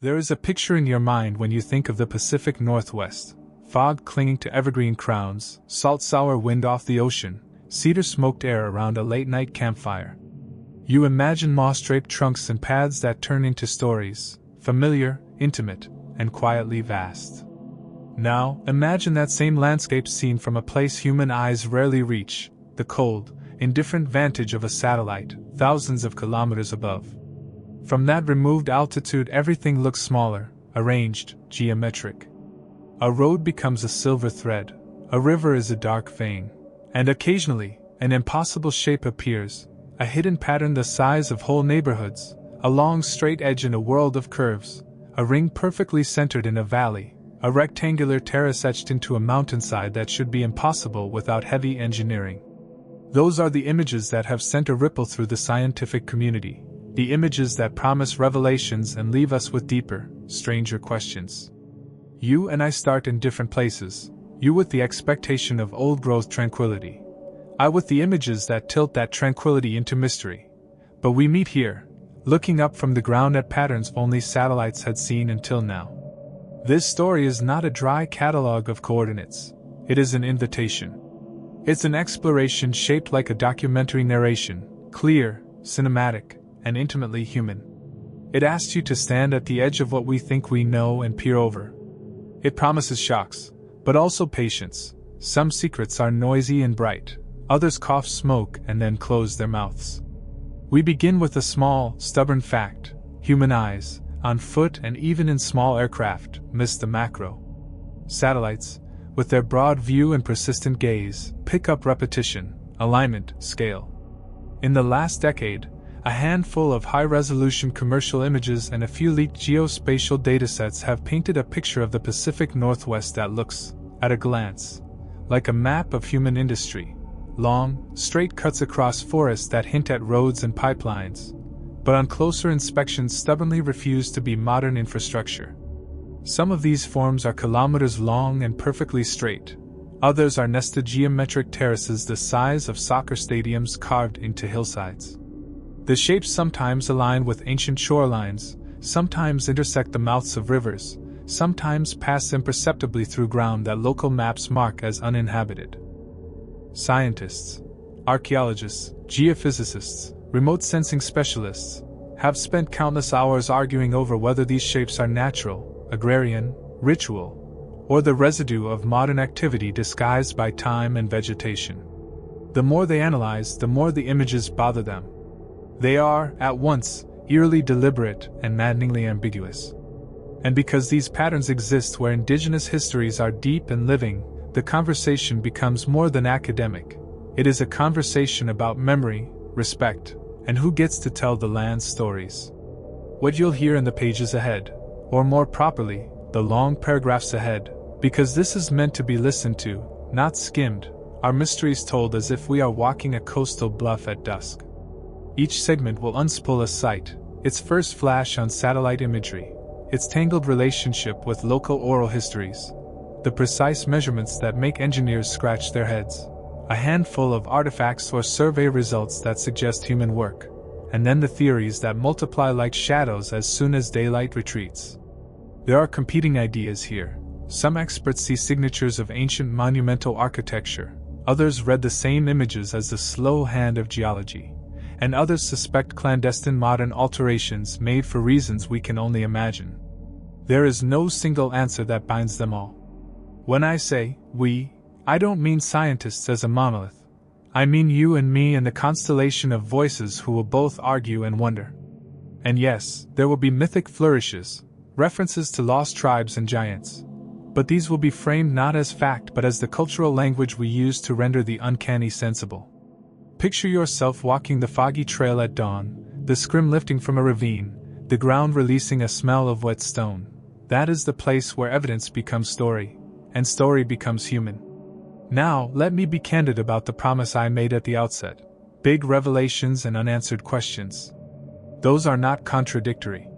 There is a picture in your mind when you think of the Pacific Northwest: fog clinging to evergreen crowns, salt sour wind off the ocean, cedar-smoked air around a late-night campfire. You imagine moss-draped trunks and paths that turn into stories, familiar, intimate, and quietly vast. Now, imagine that same landscape seen from a place human eyes rarely reach, the cold, indifferent vantage of a satellite, thousands of kilometers above. From that removed altitude, everything looks smaller, arranged, geometric. A road becomes a silver thread, a river is a dark vein, and occasionally, an impossible shape appears, a hidden pattern the size of whole neighborhoods, a long straight edge in a world of curves, a ring perfectly centered in a valley, a rectangular terrace etched into a mountainside that should be impossible without heavy engineering. Those are the images that have sent a ripple through the scientific community, the images that promise revelations and leave us with deeper, stranger questions. You and I start in different places, you with the expectation of old-growth tranquility, I with the images that tilt that tranquility into mystery. But we meet here, looking up from the ground at patterns only satellites had seen until now. This story is not a dry catalogue of coordinates, it is an invitation. It's an exploration shaped like a documentary narration, clear, cinematic, and intimately human. It asks you to stand at the edge of what we think we know and peer over. It promises shocks, but also patience. Some secrets are noisy and bright, others cough smoke and then close their mouths. We begin with a small, stubborn fact: human eyes, on foot and even in small aircraft, miss the macro. Satellites, with their broad view and persistent gaze, pick up repetition, alignment, scale. In the last decade, a handful of high-resolution commercial images and a few leaked geospatial datasets have painted a picture of the Pacific Northwest that looks, at a glance, like a map of human industry. Long, straight cuts across forests that hint at roads and pipelines, but on closer inspection stubbornly refuse to be modern infrastructure. Some of these forms are kilometers long and perfectly straight. Others are nested geometric terraces the size of soccer stadiums carved into hillsides. The shapes sometimes align with ancient shorelines, sometimes intersect the mouths of rivers, sometimes pass imperceptibly through ground that local maps mark as uninhabited. Scientists, archaeologists, geophysicists, remote sensing specialists have spent countless hours arguing over whether these shapes are natural, agrarian, ritual, or the residue of modern activity disguised by time and vegetation. The more they analyze, the more the images bother them. They are, at once, eerily deliberate and maddeningly ambiguous. And because these patterns exist where indigenous histories are deep and living, the conversation becomes more than academic. It is a conversation about memory, respect, and who gets to tell the land's stories. What you'll hear in the pages ahead, or more properly, the long paragraphs ahead, because this is meant to be listened to, not skimmed, are mysteries told as if we are walking a coastal bluff at dusk. Each segment will unspool a site, its first flash on satellite imagery, its tangled relationship with local oral histories, the precise measurements that make engineers scratch their heads, a handful of artifacts or survey results that suggest human work, and then the theories that multiply like shadows as soon as daylight retreats. There are competing ideas here. Some experts see signatures of ancient monumental architecture, others read the same images as the slow hand of geology, and others suspect clandestine modern alterations made for reasons we can only imagine. There is no single answer that binds them all. When I say we, I don't mean scientists as a monolith. I mean you and me and the constellation of voices who will both argue and wonder. And yes, there will be mythic flourishes, references to lost tribes and giants. But these will be framed not as fact but as the cultural language we use to render the uncanny sensible. Picture yourself walking the foggy trail at dawn, the scrim lifting from a ravine, the ground releasing a smell of wet stone. That is the place where evidence becomes story, and story becomes human. Now, let me be candid about the promise I made at the outset: big revelations and unanswered questions. Those are not contradictory.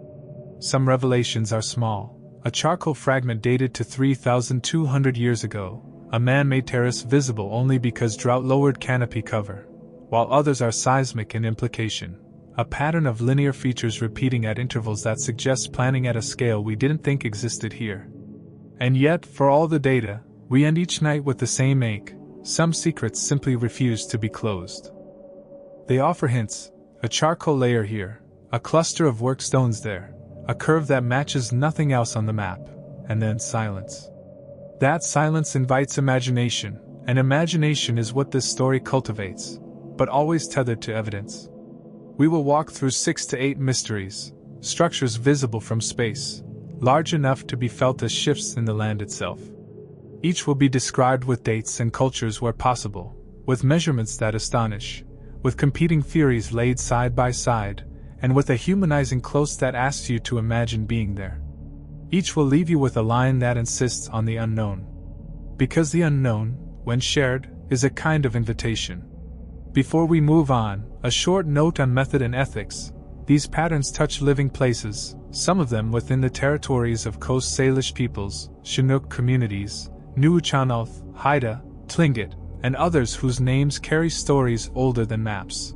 Some revelations are small. A charcoal fragment dated to 3,200 years ago, a man-made terrace visible only because drought lowered canopy cover, while others are seismic in implication. a pattern of linear features repeating at intervals that suggests planning at a scale we didn't think existed here. And yet, for all the data, we end each night with the same ache. Some secrets simply refuse to be closed. They offer hints: a charcoal layer here, a cluster of work stones there, a curve that matches nothing else on the map, and then silence. That silence invites imagination, and imagination is what this story cultivates, but always tethered to evidence. We will walk through 6 to 8 mysteries, structures visible from space, large enough to be felt as shifts in the land itself. Each will be described with dates and cultures where possible, with measurements that astonish, with competing theories laid side by side, and with a humanizing close that asks you to imagine being there. Each will leave you with a line that insists on the unknown. Because the unknown, when shared, is a kind of invitation. Before we move on, a short note on method and ethics. These patterns touch living places, some of them within the territories of Coast Salish peoples, Chinook communities, Nuuchanoth, Haida, Tlingit, and others whose names carry stories older than maps.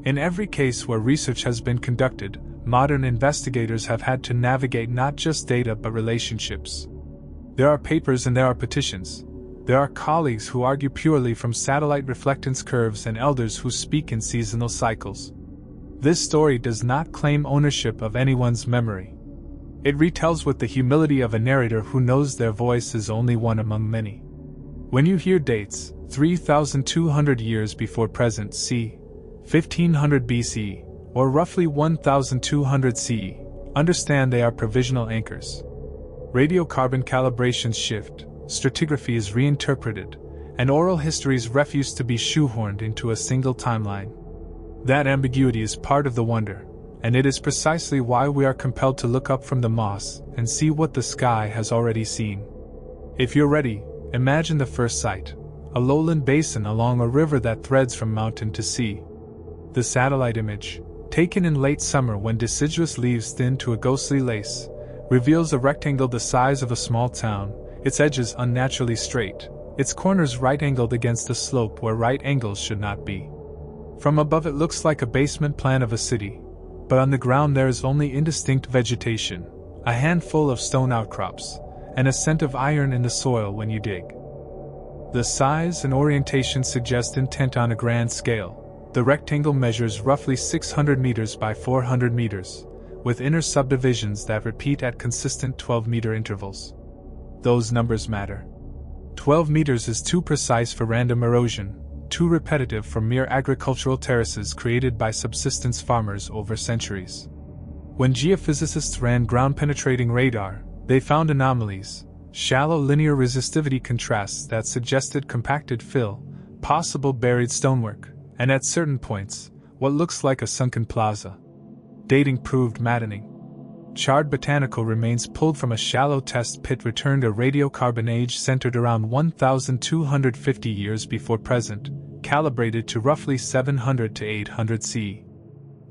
In every case where research has been conducted, modern investigators have had to navigate not just data but relationships. There are papers and there are petitions. There are colleagues who argue purely from satellite reflectance curves and elders who speak in seasonal cycles. This story does not claim ownership of anyone's memory. It retells with the humility of a narrator who knows their voice is only one among many. When you hear dates, 3,200 years before present c. 1500 BCE, or roughly 1,200 CE, understand they are provisional anchors. Radiocarbon calibrations shift, stratigraphy is reinterpreted, and oral histories refuse to be shoehorned into a single timeline. That ambiguity is part of the wonder, and it is precisely why we are compelled to look up from the moss and see what the sky has already seen. If you're ready, imagine the first sight: a lowland basin along a river that threads from mountain to sea. The satellite image, taken in late summer when deciduous leaves thin to a ghostly lace, reveals a rectangle the size of a small town, its edges unnaturally straight, its corners right-angled against a slope where right angles should not be. From above it looks like a basement plan of a city, but on the ground there is only indistinct vegetation, a handful of stone outcrops, and a scent of iron in the soil when you dig. The size and orientation suggest intent on a grand scale. The rectangle measures roughly 600 meters by 400 meters, with inner subdivisions that repeat at consistent 12-meter intervals. Those numbers matter. 12 meters is too precise for random erosion, too repetitive for mere agricultural terraces created by subsistence farmers over centuries. When geophysicists ran ground-penetrating radar, they found anomalies, shallow linear resistivity contrasts that suggested compacted fill, possible buried stonework, and at certain points, what looks like a sunken plaza. Dating proved maddening. Charred botanical remains pulled from a shallow test pit returned a radiocarbon age centered around 1,250 years before present, calibrated to roughly 700 to 800 CE.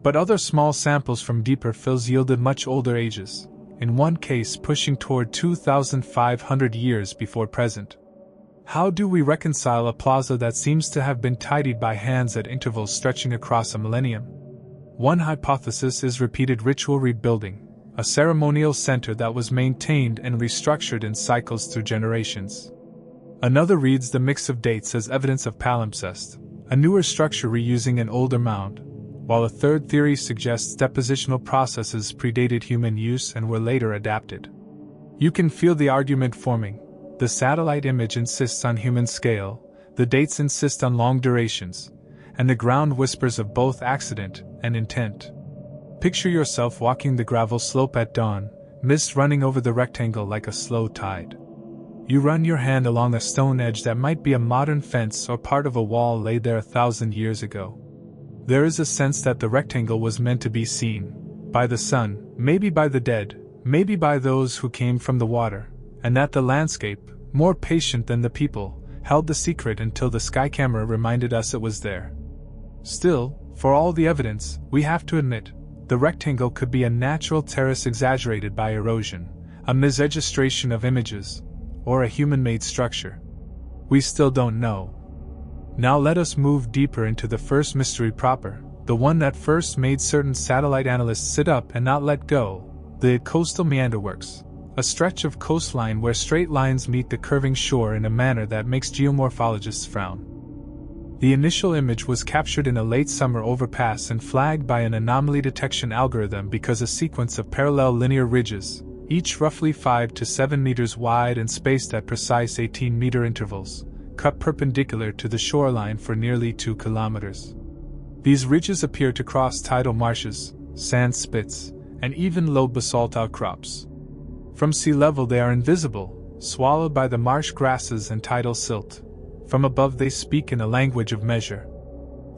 But other small samples from deeper fills yielded much older ages, in one case pushing toward 2,500 years before present. How do we reconcile a plaza that seems to have been tidied by hands at intervals stretching across a millennium? One hypothesis is repeated ritual rebuilding, a ceremonial center that was maintained and restructured in cycles through generations. Another reads the mix of dates as evidence of palimpsest, a newer structure reusing an older mound, while a third theory suggests depositional processes predated human use and were later adapted. You can feel the argument forming. The satellite image insists on human scale, the dates insist on long durations, and the ground whispers of both accident and intent. Picture yourself walking the gravel slope at dawn, mist running over the rectangle like a slow tide. You run your hand along a stone edge that might be a modern fence or part of a wall laid there 1,000 years ago. There is a sense that the rectangle was meant to be seen, by the sun, maybe by the dead, maybe by those who came from the water, and that the landscape, more patient than the people, held the secret until the sky camera reminded us it was there. Still, for all the evidence, we have to admit, the rectangle could be a natural terrace exaggerated by erosion, a misregistration of images, or a human-made structure. We still don't know. Now let us move deeper into the first mystery proper, the one that first made certain satellite analysts sit up and not let go, the coastal meanderworks, a stretch of coastline where straight lines meet the curving shore in a manner that makes geomorphologists frown. The initial image was captured in a late summer overpass and flagged by an anomaly detection algorithm because a sequence of parallel linear ridges, each roughly 5 to 7 meters wide and spaced at precise 18-meter intervals, cut perpendicular to the shoreline for nearly 2 kilometers. These ridges appear to cross tidal marshes, sand spits, and even low basalt outcrops. From sea level they are invisible, swallowed by the marsh grasses and tidal silt. From above they speak in a language of measure.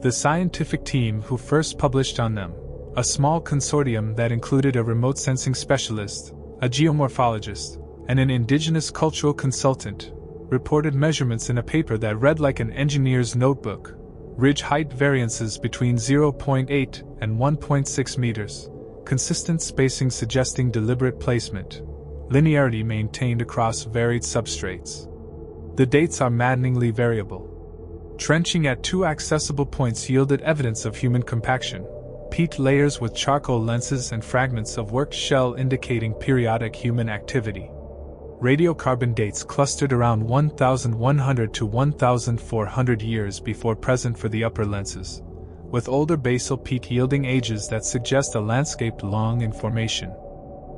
The scientific team who first published on them, a small consortium that included a remote sensing specialist, a geomorphologist, and an indigenous cultural consultant, reported measurements in a paper that read like an engineer's notebook, ridge height variances between 0.8 and 1.6 meters, consistent spacing suggesting deliberate placement, linearity maintained across varied substrates. The dates are maddeningly variable. Trenching at 2 accessible points yielded evidence of human compaction, peat layers with charcoal lenses and fragments of worked shell indicating periodic human activity. Radiocarbon dates clustered around 1,100 to 1,400 years before present for the upper lenses, with older basal peat yielding ages that suggest a landscape long in formation.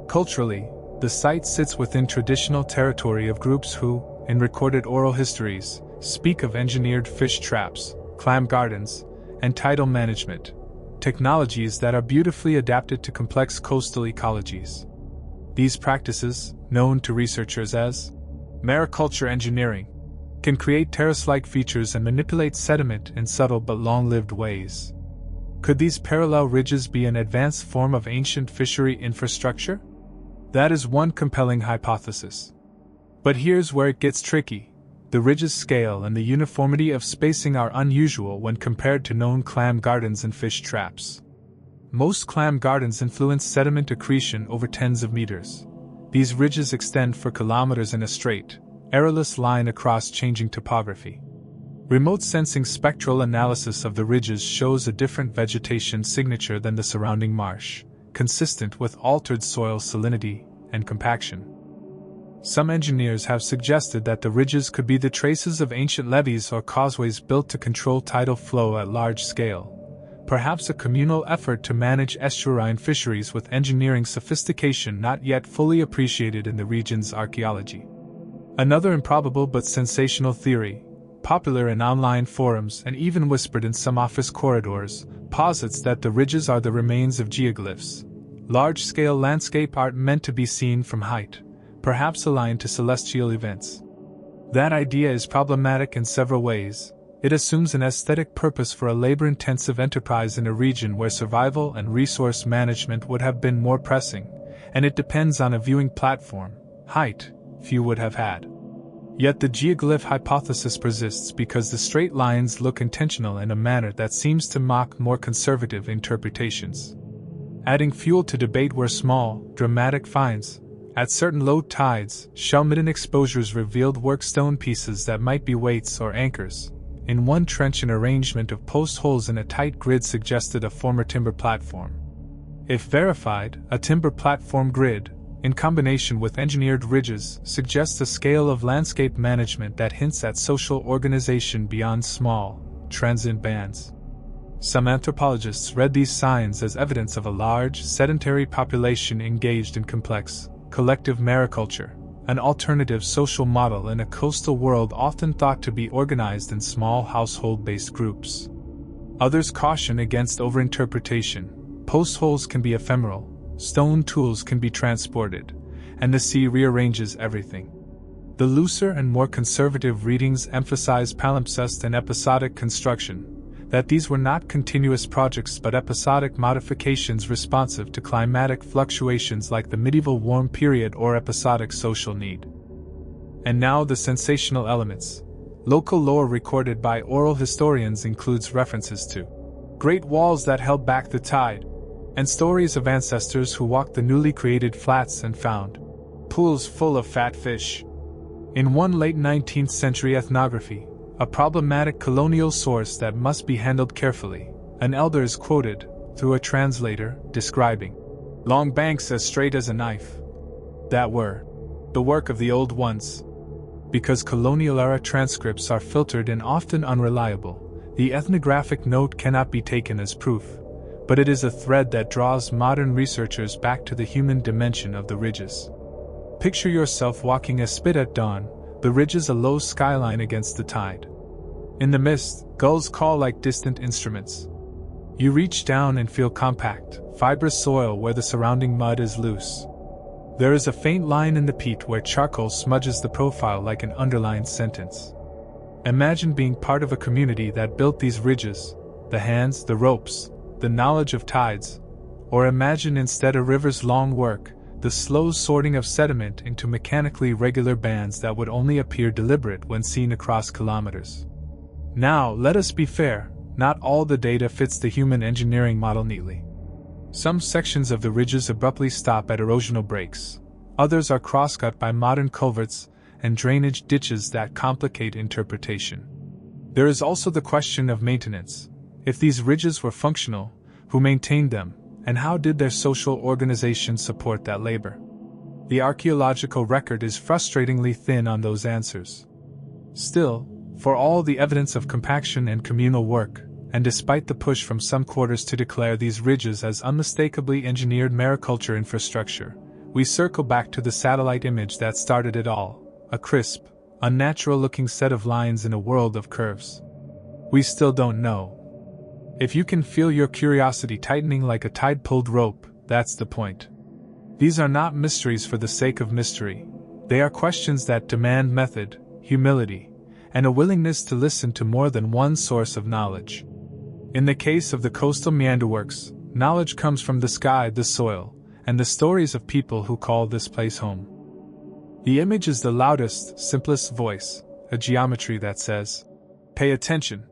Culturally, the site sits within traditional territory of groups who, in recorded oral histories, speak of engineered fish traps, clam gardens, and tidal management, technologies that are beautifully adapted to complex coastal ecologies. These practices, known to researchers as mariculture engineering, can create terrace-like features and manipulate sediment in subtle but long-lived ways. Could these parallel ridges be an advanced form of ancient fishery infrastructure? That is one compelling hypothesis. But here's where it gets tricky. The ridge's scale and the uniformity of spacing are unusual when compared to known clam gardens and fish traps. Most clam gardens influence sediment accretion over tens of meters. These ridges extend for kilometers in a straight, errorless line across changing topography. Remote sensing spectral analysis of the ridges shows a different vegetation signature than the surrounding marsh, consistent with altered soil salinity and compaction. Some engineers have suggested that the ridges could be the traces of ancient levees or causeways built to control tidal flow at large scale, perhaps a communal effort to manage estuarine fisheries with engineering sophistication not yet fully appreciated in the region's archaeology. Another improbable but sensational theory, popular in online forums and even whispered in some office corridors, posits that the ridges are the remains of geoglyphs, large-scale landscape art meant to be seen from height, perhaps aligned to celestial events. That idea is problematic in several ways. It assumes an aesthetic purpose for a labor-intensive enterprise in a region where survival and resource management would have been more pressing, and it depends on a viewing platform, height, few would have had. Yet the geoglyph hypothesis persists because the straight lines look intentional in a manner that seems to mock more conservative interpretations. Adding fuel to debate were small, dramatic finds. At certain low tides, shell-midden exposures revealed workstone pieces that might be weights or anchors. In one trench, an arrangement of post holes in a tight grid suggested a former timber platform. If verified, a timber platform grid, in combination with engineered ridges, suggests a scale of landscape management that hints at social organization beyond small, transient bands. Some anthropologists read these signs as evidence of a large, sedentary population engaged in complex, collective mariculture, an alternative social model in a coastal world often thought to be organized in small household-based groups. Others caution against overinterpretation. Post holes can be ephemeral, stone tools can be transported, and the sea rearranges everything. The looser and more conservative readings emphasize palimpsest and episodic construction, that these were not continuous projects but episodic modifications responsive to climatic fluctuations like the medieval warm period or episodic social need. And now the sensational elements. Local lore recorded by oral historians includes references to great walls that held back the tide, and stories of ancestors who walked the newly created flats and found pools full of fat fish. In one late 19th century ethnography, a problematic colonial source that must be handled carefully, An elder is quoted, through a translator, describing long banks as straight as a knife that were the work of the old ones. Because colonial-era transcripts are filtered and often unreliable, the ethnographic note cannot be taken as proof, but it is a thread that draws modern researchers back to the human dimension of the ridges. Picture yourself walking a spit at dawn, the ridges a low skyline against the tide. In the mist, gulls call like distant instruments. You reach down and feel compact, fibrous soil where the surrounding mud is loose. There is a faint line in the peat where charcoal smudges the profile like an underlined sentence. Imagine being part of a community that built these ridges, the hands, the ropes, the knowledge of tides, or imagine instead a river's long work, the slow sorting of sediment into mechanically regular bands that would only appear deliberate when seen across kilometers. Now, let us be fair, not all the data fits the human engineering model neatly. Some sections of the ridges abruptly stop at erosional breaks, others are crosscut by modern culverts and drainage ditches that complicate interpretation. There is also the question of maintenance. If these ridges were functional, who maintained them, and how did their social organization support that labor? The archaeological record is frustratingly thin on those answers. Still, for all the evidence of compaction and communal work, and despite the push from some quarters to declare these ridges as unmistakably engineered mariculture infrastructure, we circle back to the satellite image that started it all, a crisp, unnatural-looking set of lines in a world of curves. We still don't know. If you can feel your curiosity tightening like a tide-pulled rope, that's the point. These are not mysteries for the sake of mystery. They are questions that demand method, humility, and a willingness to listen to more than one source of knowledge. In the case of the coastal meanderworks, knowledge comes from the sky, the soil, and the stories of people who call this place home. The image is the loudest, simplest voice, a geometry that says, "Pay attention."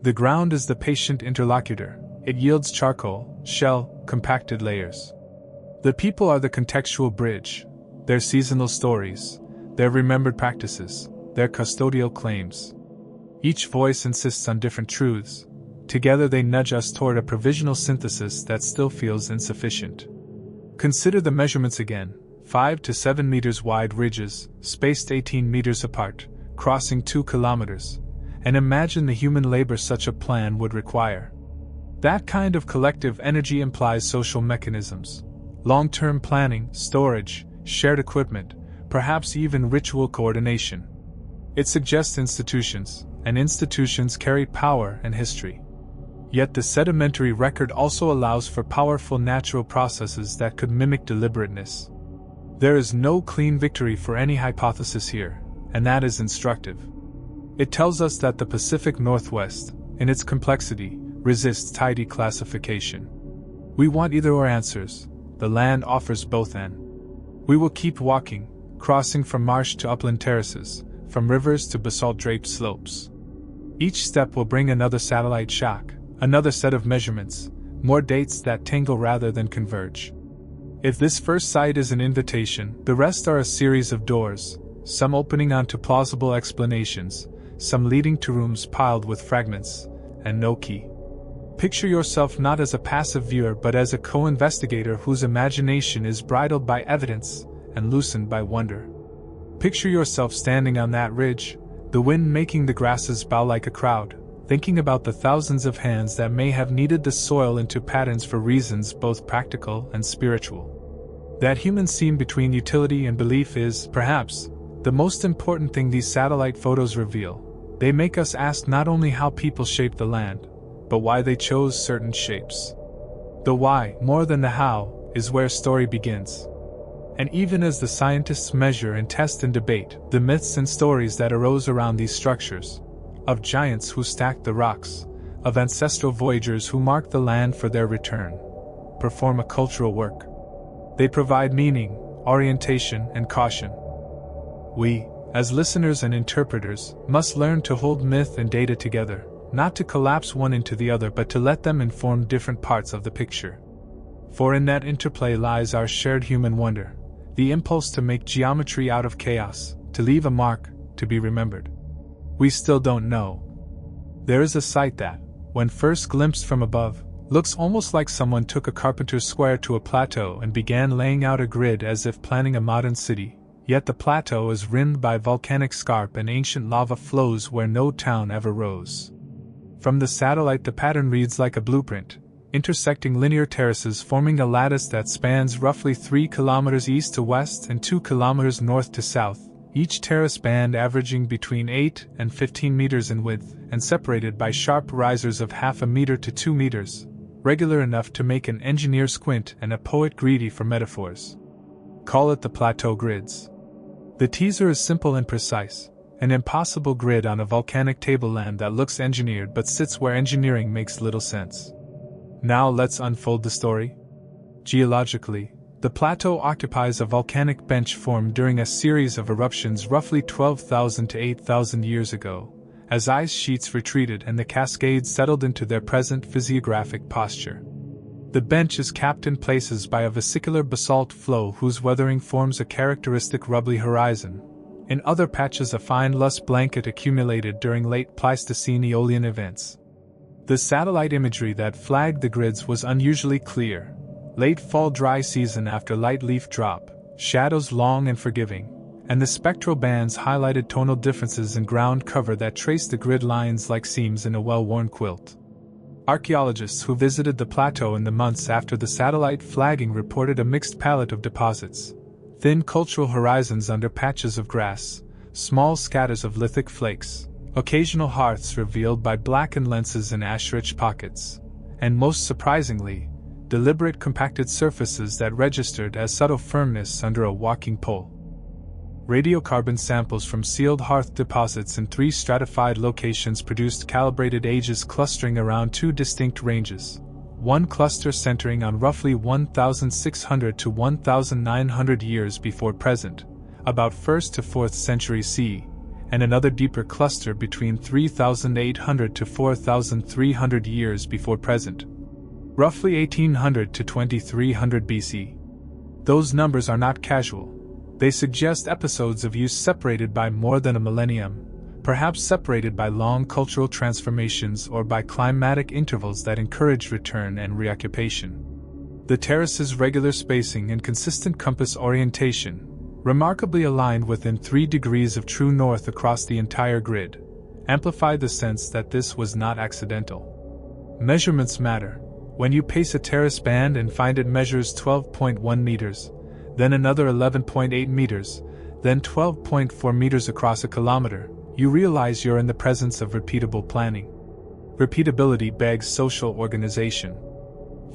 The ground is the patient interlocutor, it yields charcoal, shell, compacted layers. The people are the contextual bridge, their seasonal stories, their remembered practices, their custodial claims. Each voice insists on different truths. Together they nudge us toward a provisional synthesis that still feels insufficient. Consider the measurements again, 5 to 7 meters wide ridges, spaced 18 meters apart, crossing 2 kilometers, and imagine the human labor such a plan would require. That kind of collective energy implies social mechanisms, long-term planning, storage, shared equipment, perhaps even ritual coordination. It suggests institutions, and institutions carry power and history. Yet the sedimentary record also allows for powerful natural processes that could mimic deliberateness. There is no clean victory for any hypothesis here, and that is instructive. It tells us that the Pacific Northwest, in its complexity, resists tidy classification. We want either-or answers. The land offers both, and we will keep walking, crossing from marsh to upland terraces, from rivers to basalt-draped slopes. Each step will bring another satellite shock, another set of measurements, more dates that tangle rather than converge. If this first site is an invitation, the rest are a series of doors, some opening onto plausible explanations, some leading to rooms piled with fragments, and no key. Picture yourself not as a passive viewer but as a co-investigator whose imagination is bridled by evidence and loosened by wonder. Picture yourself standing on that ridge, the wind making the grasses bow like a crowd, thinking about the thousands of hands that may have kneaded the soil into patterns for reasons both practical and spiritual. That human seam between utility and belief is, perhaps, the most important thing these satellite photos reveal. They make us ask not only how people shaped the land, but why they chose certain shapes. The why, more than the how, is where story begins. And even as the scientists measure and test and debate the myths and stories that arose around these structures, of giants who stacked the rocks, of ancestral voyagers who marked the land for their return, perform a cultural work. They provide meaning, orientation, and caution. We, as listeners and interpreters, must learn to hold myth and data together, not to collapse one into the other but to let them inform different parts of the picture. For in that interplay lies our shared human wonder, the impulse to make geometry out of chaos, to leave a mark, to be remembered. We still don't know. There is a site that, when first glimpsed from above, looks almost like someone took a carpenter's square to a plateau and began laying out a grid as if planning a modern city, yet the plateau is rimmed by volcanic scarp and ancient lava flows where no town ever rose. From the satellite the pattern reads like a blueprint, intersecting linear terraces forming a lattice that spans roughly 3 kilometers east to west and 2 kilometers north to south, each terrace band averaging between 8 and 15 meters in width and separated by sharp risers of half a meter to 2 meters, regular enough to make an engineer squint and a poet greedy for metaphors. Call it the plateau grids. The teaser is simple and precise, an impossible grid on a volcanic tableland that looks engineered but sits where engineering makes little sense. Now let's unfold the story. Geologically, the plateau occupies a volcanic bench formed during a series of eruptions roughly 12,000 to 8,000 years ago, as ice sheets retreated and the cascades settled into their present physiographic posture. The bench is capped in places by a vesicular basalt flow whose weathering forms a characteristic rubbly horizon. In other patches a fine loess blanket accumulated during late Pleistocene Aeolian events. The satellite imagery that flagged the grids was unusually clear. Late fall dry season after light leaf drop, shadows long and forgiving, and the spectral bands highlighted tonal differences in ground cover that traced the grid lines like seams in a well-worn quilt. Archaeologists who visited the plateau in the months after the satellite flagging reported a mixed palette of deposits: thin cultural horizons under patches of grass, small scatters of lithic flakes, occasional hearths revealed by blackened lenses in ash-rich pockets, and most surprisingly, deliberate compacted surfaces that registered as subtle firmness under a walking pole. Radiocarbon samples from sealed hearth deposits in 3 stratified locations produced calibrated ages clustering around 2 distinct ranges, one cluster centering on roughly 1,600 to 1,900 years before present, about 1st to 4th century CE, and another deeper cluster between 3,800 to 4,300 years before present, roughly 1800 to 2300 BC. Those numbers are not casual. They suggest episodes of use separated by more than a millennium, perhaps separated by long cultural transformations or by climatic intervals that encourage return and reoccupation. The terraces' regular spacing and consistent compass orientation, remarkably aligned within 3 degrees of true north across the entire grid, amplify the sense that this was not accidental. Measurements matter. When you pace a terrace band and find it measures 12.1 meters, then another 11.8 meters, then 12.4 meters across a kilometer, you realize you're in the presence of repeatable planning. Repeatability begs social organization.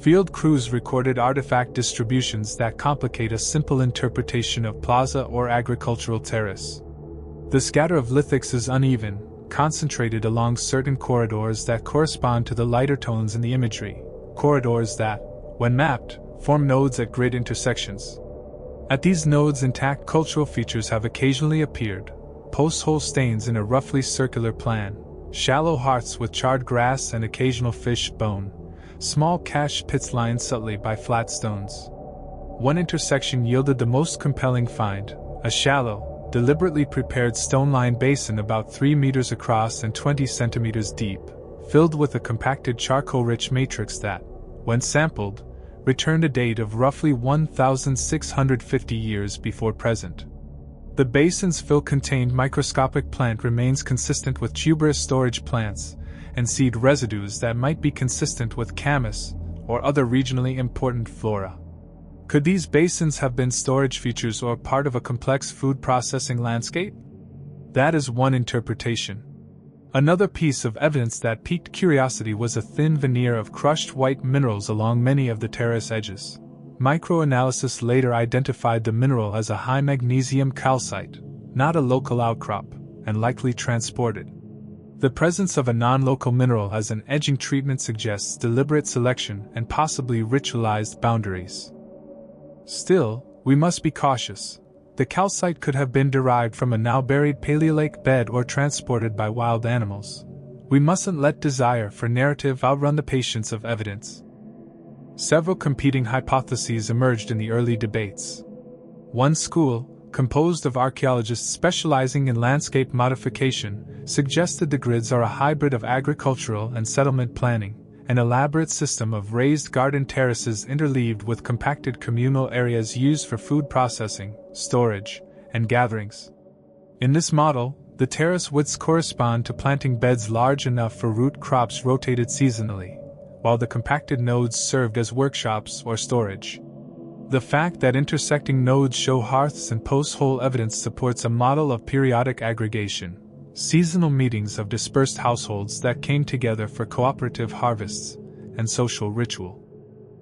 Field crews recorded artifact distributions that complicate a simple interpretation of plaza or agricultural terrace. The scatter of lithics is uneven, concentrated along certain corridors that correspond to the lighter tones in the imagery, corridors that, when mapped, form nodes at grid intersections. At these nodes intact cultural features have occasionally appeared, post-hole stains in a roughly circular plan, shallow hearths with charred grass and occasional fish bone, small cache pits lined subtly by flat stones. One intersection yielded the most compelling find, a shallow, deliberately prepared stone-lined basin about 3 meters across and 20 centimeters deep, filled with a compacted charcoal-rich matrix that, when sampled, returned a date of roughly 1,650 years before present. The basin's fill contained microscopic plant remains consistent with tuberous storage plants, and seed residues that might be consistent with camas or other regionally important flora. Could these basins have been storage features or part of a complex food processing landscape? That is one interpretation. Another piece of evidence that piqued curiosity was a thin veneer of crushed white minerals along many of the terrace edges. Microanalysis later identified the mineral as a high magnesium calcite, not a local outcrop, and likely transported. The presence of a non-local mineral as an edging treatment suggests deliberate selection and possibly ritualized boundaries. Still, we must be cautious. The calcite could have been derived from a now-buried Paleolake bed or transported by wild animals. We mustn't let desire for narrative outrun the patience of evidence. Several competing hypotheses emerged in the early debates. One school, composed of archaeologists specializing in landscape modification, suggested the grids are a hybrid of agricultural and settlement planning, an elaborate system of raised garden terraces interleaved with compacted communal areas used for food processing, storage, and gatherings. In this model, the terrace widths correspond to planting beds large enough for root crops rotated seasonally, while the compacted nodes served as workshops or storage. The fact that intersecting nodes show hearths and post-hole evidence supports a model of periodic aggregation, seasonal meetings of dispersed households that came together for cooperative harvests and social ritual.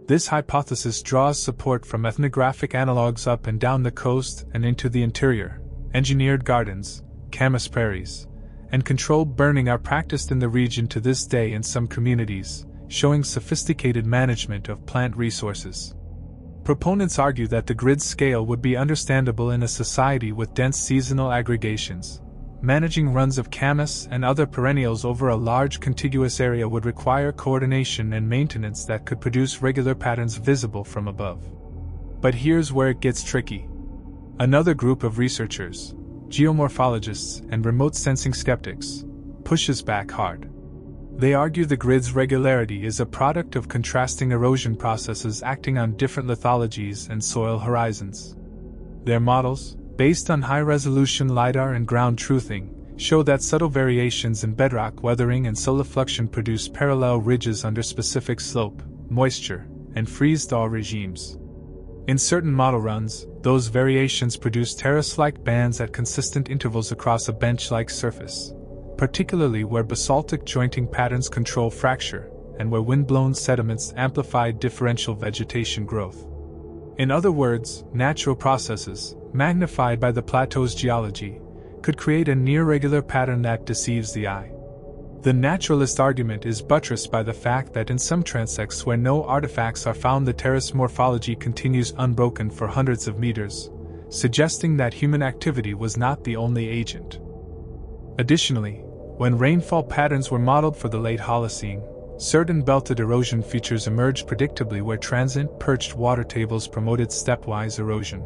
This hypothesis draws support from ethnographic analogues up and down the coast and into the interior. Engineered gardens, camas prairies, and controlled burning are practiced in the region to this day in some communities, showing sophisticated management of plant resources. Proponents argue that the grid scale would be understandable in a society with dense seasonal aggregations. Managing runs of camas and other perennials over a large contiguous area would require coordination and maintenance that could produce regular patterns visible from above. But here's where it gets tricky. Another group of researchers, geomorphologists and remote sensing skeptics, pushes back hard. They argue the grid's regularity is a product of contrasting erosion processes acting on different lithologies and soil horizons. Their models, based on high-resolution LiDAR and ground truthing, show that subtle variations in bedrock weathering and solifluction produce parallel ridges under specific slope, moisture, and freeze-thaw regimes. In certain model runs, those variations produce terrace-like bands at consistent intervals across a bench-like surface, particularly where basaltic jointing patterns control fracture and where wind-blown sediments amplify differential vegetation growth. In other words, natural processes, magnified by the plateau's geology, could create a near-regular pattern that deceives the eye. The naturalist argument is buttressed by the fact that in some transects where no artifacts are found, the terrace morphology continues unbroken for hundreds of meters, suggesting that human activity was not the only agent. Additionally, when rainfall patterns were modeled for the late Holocene, certain belted erosion features emerged predictably where transient perched water tables promoted stepwise erosion.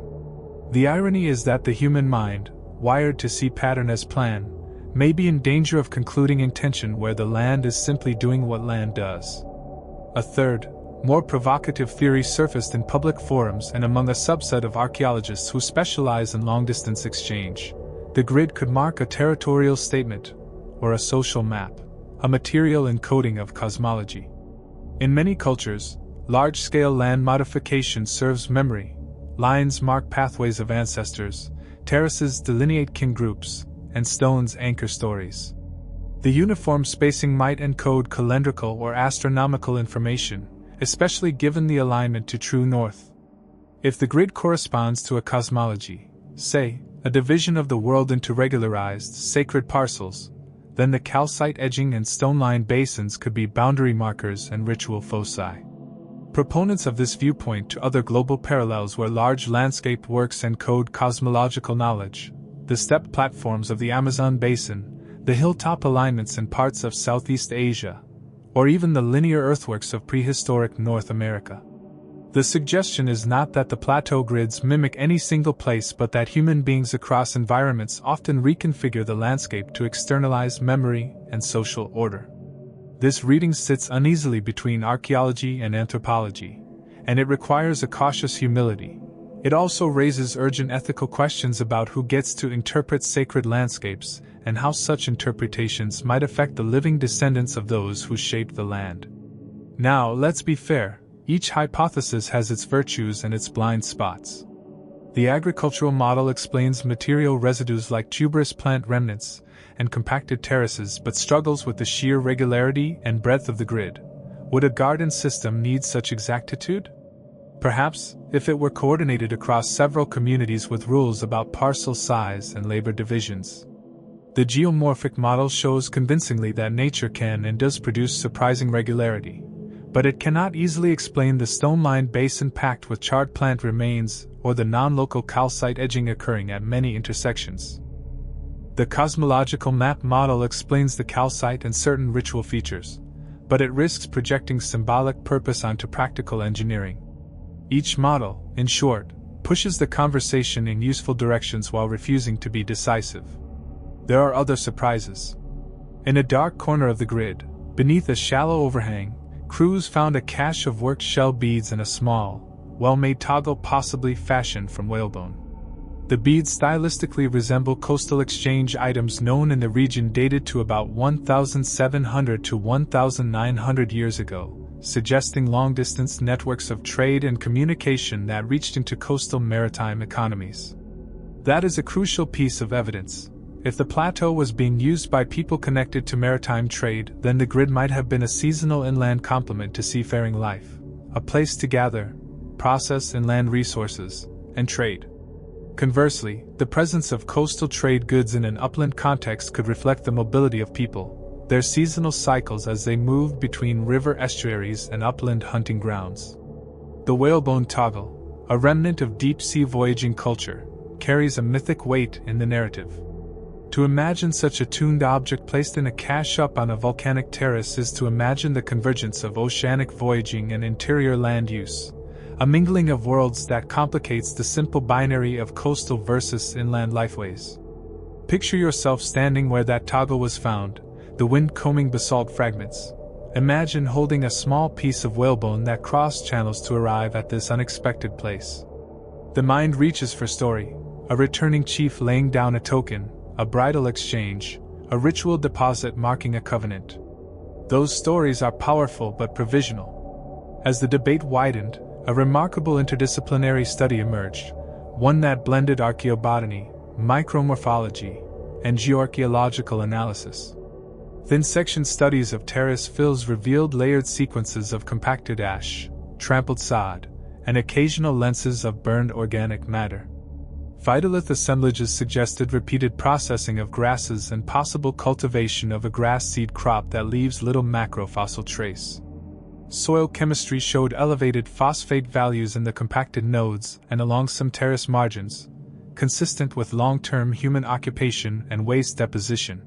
The irony is that the human mind, wired to see pattern as plan, may be in danger of concluding intention where the land is simply doing what land does. A third, more provocative theory surfaced in public forums and among a subset of archaeologists who specialize in long-distance exchange. The grid could mark a territorial statement, or a social map, a material encoding of cosmology. In many cultures, large-scale land modification serves memory, lines mark pathways of ancestors, terraces delineate kin groups, and stones anchor stories. The uniform spacing might encode calendrical or astronomical information, especially given the alignment to true north. If the grid corresponds to a cosmology, say, a division of the world into regularized, sacred parcels, then the calcite edging and stone-lined basins could be boundary markers and ritual foci. Proponents of this view point to other global parallels where large landscape works encode cosmological knowledge, the step platforms of the Amazon basin, the hilltop alignments in parts of Southeast Asia, or even the linear earthworks of prehistoric North America. The suggestion is not that the plateau grids mimic any single place but that human beings across environments often reconfigure the landscape to externalize memory and social order. This reading sits uneasily between archaeology and anthropology, and it requires a cautious humility. It also raises urgent ethical questions about who gets to interpret sacred landscapes and how such interpretations might affect the living descendants of those who shaped the land. Now, let's be fair, each hypothesis has its virtues and its blind spots. The agricultural model explains material residues like tuberous plant remnants and compacted terraces but struggles with the sheer regularity and breadth of the grid. Would a garden system need such exactitude? Perhaps, if it were coordinated across several communities with rules about parcel size and labor divisions. The geomorphic model shows convincingly that nature can and does produce surprising regularity, but it cannot easily explain the stone-lined basin packed with charred plant remains or the non-local calcite edging occurring at many intersections. The cosmological map model explains the calcite and certain ritual features, but it risks projecting symbolic purpose onto practical engineering. Each model, in short, pushes the conversation in useful directions while refusing to be decisive. There are other surprises. In a dark corner of the grid, beneath a shallow overhang, crews found a cache of worked shell beads and a small, well-made toggle possibly fashioned from whalebone. The beads stylistically resemble coastal exchange items known in the region dated to about 1,700 to 1,900 years ago, suggesting long-distance networks of trade and communication that reached into coastal maritime economies. That is a crucial piece of evidence. If the plateau was being used by people connected to maritime trade, then the grid might have been a seasonal inland complement to seafaring life, a place to gather, process inland resources, and trade. Conversely, the presence of coastal trade goods in an upland context could reflect the mobility of people, their seasonal cycles as they moved between river estuaries and upland hunting grounds. The whalebone toggle, a remnant of deep-sea voyaging culture, carries a mythic weight in the narrative. To imagine such a tuned object placed in a cache up on a volcanic terrace is to imagine the convergence of oceanic voyaging and interior land use, a mingling of worlds that complicates the simple binary of coastal versus inland lifeways. Picture yourself standing where that toggle was found, the wind combing basalt fragments. Imagine holding a small piece of whalebone that crossed channels to arrive at this unexpected place. The mind reaches for story, a returning chief laying down a token, a bridal exchange, a ritual deposit marking a covenant. Those stories are powerful but provisional. As the debate widened, a remarkable interdisciplinary study emerged, one that blended archaeobotany, micromorphology, and geoarchaeological analysis. Thin-section studies of terrace fills revealed layered sequences of compacted ash, trampled sod, and occasional lenses of burned organic matter. Phytolith assemblages suggested repeated processing of grasses and possible cultivation of a grass seed crop that leaves little macrofossil trace. Soil chemistry showed elevated phosphate values in the compacted nodes and along some terrace margins, consistent with long-term human occupation and waste deposition.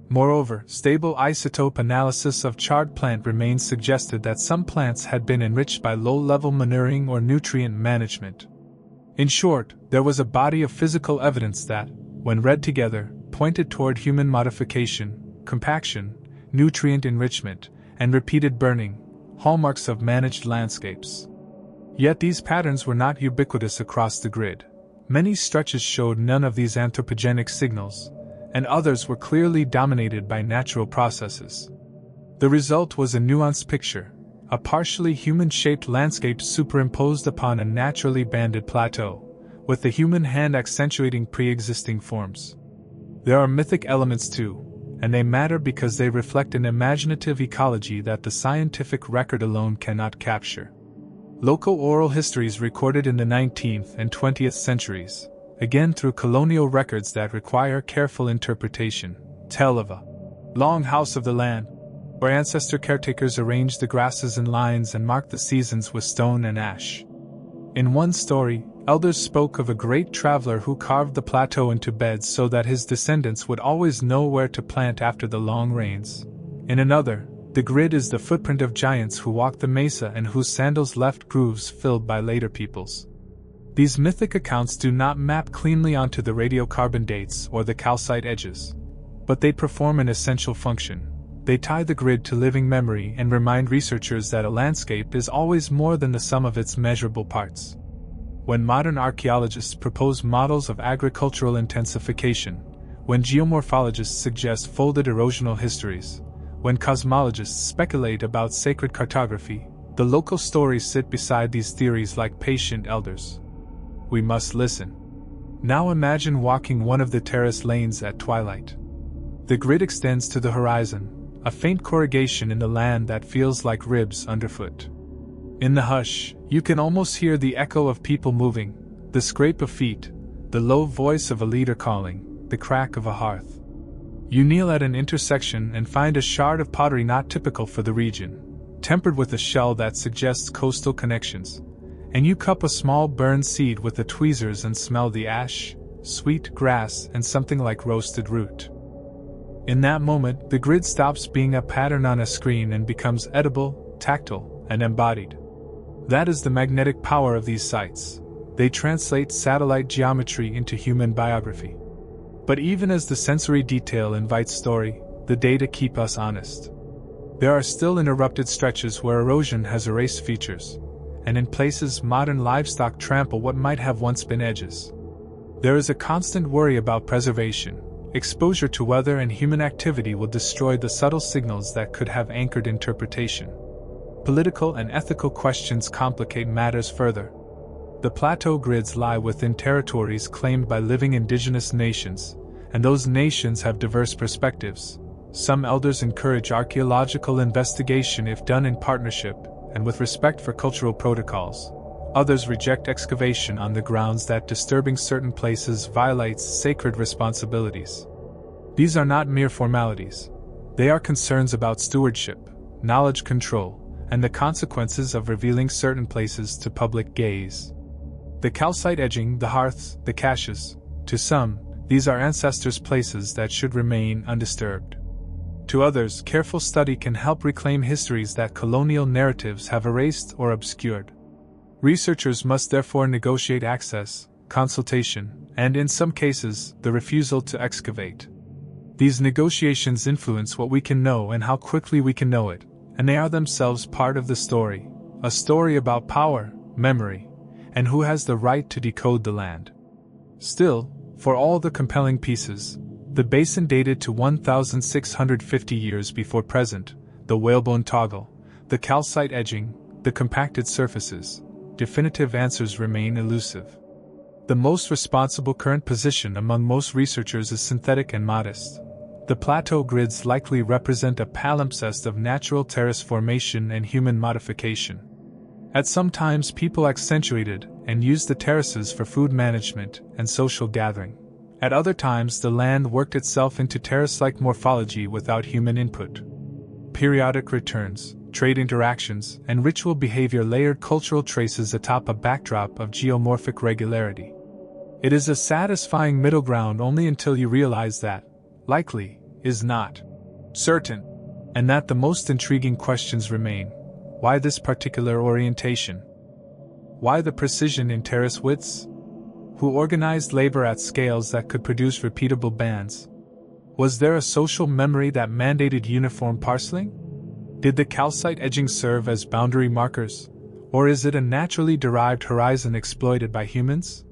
Moreover, stable isotope analysis of charred plant remains suggested that some plants had been enriched by low-level manuring or nutrient management. In short, there was a body of physical evidence that, when read together, pointed toward human modification, compaction, nutrient enrichment, and repeated burning, hallmarks of managed landscapes. Yet these patterns were not ubiquitous across the grid. Many stretches showed none of these anthropogenic signals, and others were clearly dominated by natural processes. The result was a nuanced picture, a partially human-shaped landscape superimposed upon a naturally banded plateau, with the human hand accentuating pre-existing forms. There are mythic elements too, and they matter because they reflect an imaginative ecology that the scientific record alone cannot capture. Local oral histories recorded in the 19th and 20th centuries, again through colonial records that require careful interpretation, tell of a long house of the land, where ancestor caretakers arranged the grasses in lines and marked the seasons with stone and ash. In one story, elders spoke of a great traveler who carved the plateau into beds so that his descendants would always know where to plant after the long rains. In another, the grid is the footprint of giants who walked the mesa and whose sandals left grooves filled by later peoples. These mythic accounts do not map cleanly onto the radiocarbon dates or the calcite edges, but they perform an essential function. They tie the grid to living memory and remind researchers that a landscape is always more than the sum of its measurable parts. When modern archaeologists propose models of agricultural intensification, when geomorphologists suggest folded erosional histories, when cosmologists speculate about sacred cartography, the local stories sit beside these theories like patient elders. We must listen. Now imagine walking one of the terrace lanes at twilight. The grid extends to the horizon, a faint corrugation in the land that feels like ribs underfoot. In the hush, you can almost hear the echo of people moving, the scrape of feet, the low voice of a leader calling, the crack of a hearth. You kneel at an intersection and find a shard of pottery not typical for the region, tempered with a shell that suggests coastal connections, and you cup a small burned seed with the tweezers and smell the ash, sweet grass, and something like roasted root. In that moment, the grid stops being a pattern on a screen and becomes edible, tactile, and embodied. That is the magnetic power of these sites. They translate satellite geometry into human biography. But even as the sensory detail invites story, the data keep us honest. There are still uninterrupted stretches where erosion has erased features, and in places modern livestock trample what might have once been edges. There is a constant worry about preservation. Exposure to weather and human activity will destroy the subtle signals that could have anchored interpretation. Political and ethical questions complicate matters further. The plateau grids lie within territories claimed by living indigenous nations, and those nations have diverse perspectives. Some elders encourage archaeological investigation if done in partnership and with respect for cultural protocols. Others reject excavation on the grounds that disturbing certain places violates sacred responsibilities. These are not mere formalities. They are concerns about stewardship, knowledge control, and the consequences of revealing certain places to public gaze. The calcite edging, the hearths, the caches. To some, these are ancestors' places that should remain undisturbed. To others, careful study can help reclaim histories that colonial narratives have erased or obscured. Researchers must therefore negotiate access, consultation, and in some cases, the refusal to excavate. These negotiations influence what we can know and how quickly we can know it, and they are themselves part of the story, a story about power, memory, and who has the right to decode the land. Still, for all the compelling pieces, the basin dated to 1,650 years before present, the whalebone toggle, the calcite edging, the compacted surfaces, definitive answers remain elusive. The most responsible current position among most researchers is synthetic and modest. The plateau grids likely represent a palimpsest of natural terrace formation and human modification. At some times people accentuated and used the terraces for food management and social gathering. At other times the land worked itself into terrace-like morphology without human input. Periodic returns, trade interactions, and ritual behavior layered cultural traces atop a backdrop of geomorphic regularity. It is a satisfying middle ground only until you realize that, likely, is not certain, and that the most intriguing questions remain. Why this particular orientation? Why the precision in terrace widths? Who organized labor at scales that could produce repeatable bands? Was there a social memory that mandated uniform parceling? Did the calcite edging serve as boundary markers, or is it a naturally derived horizon exploited by humans?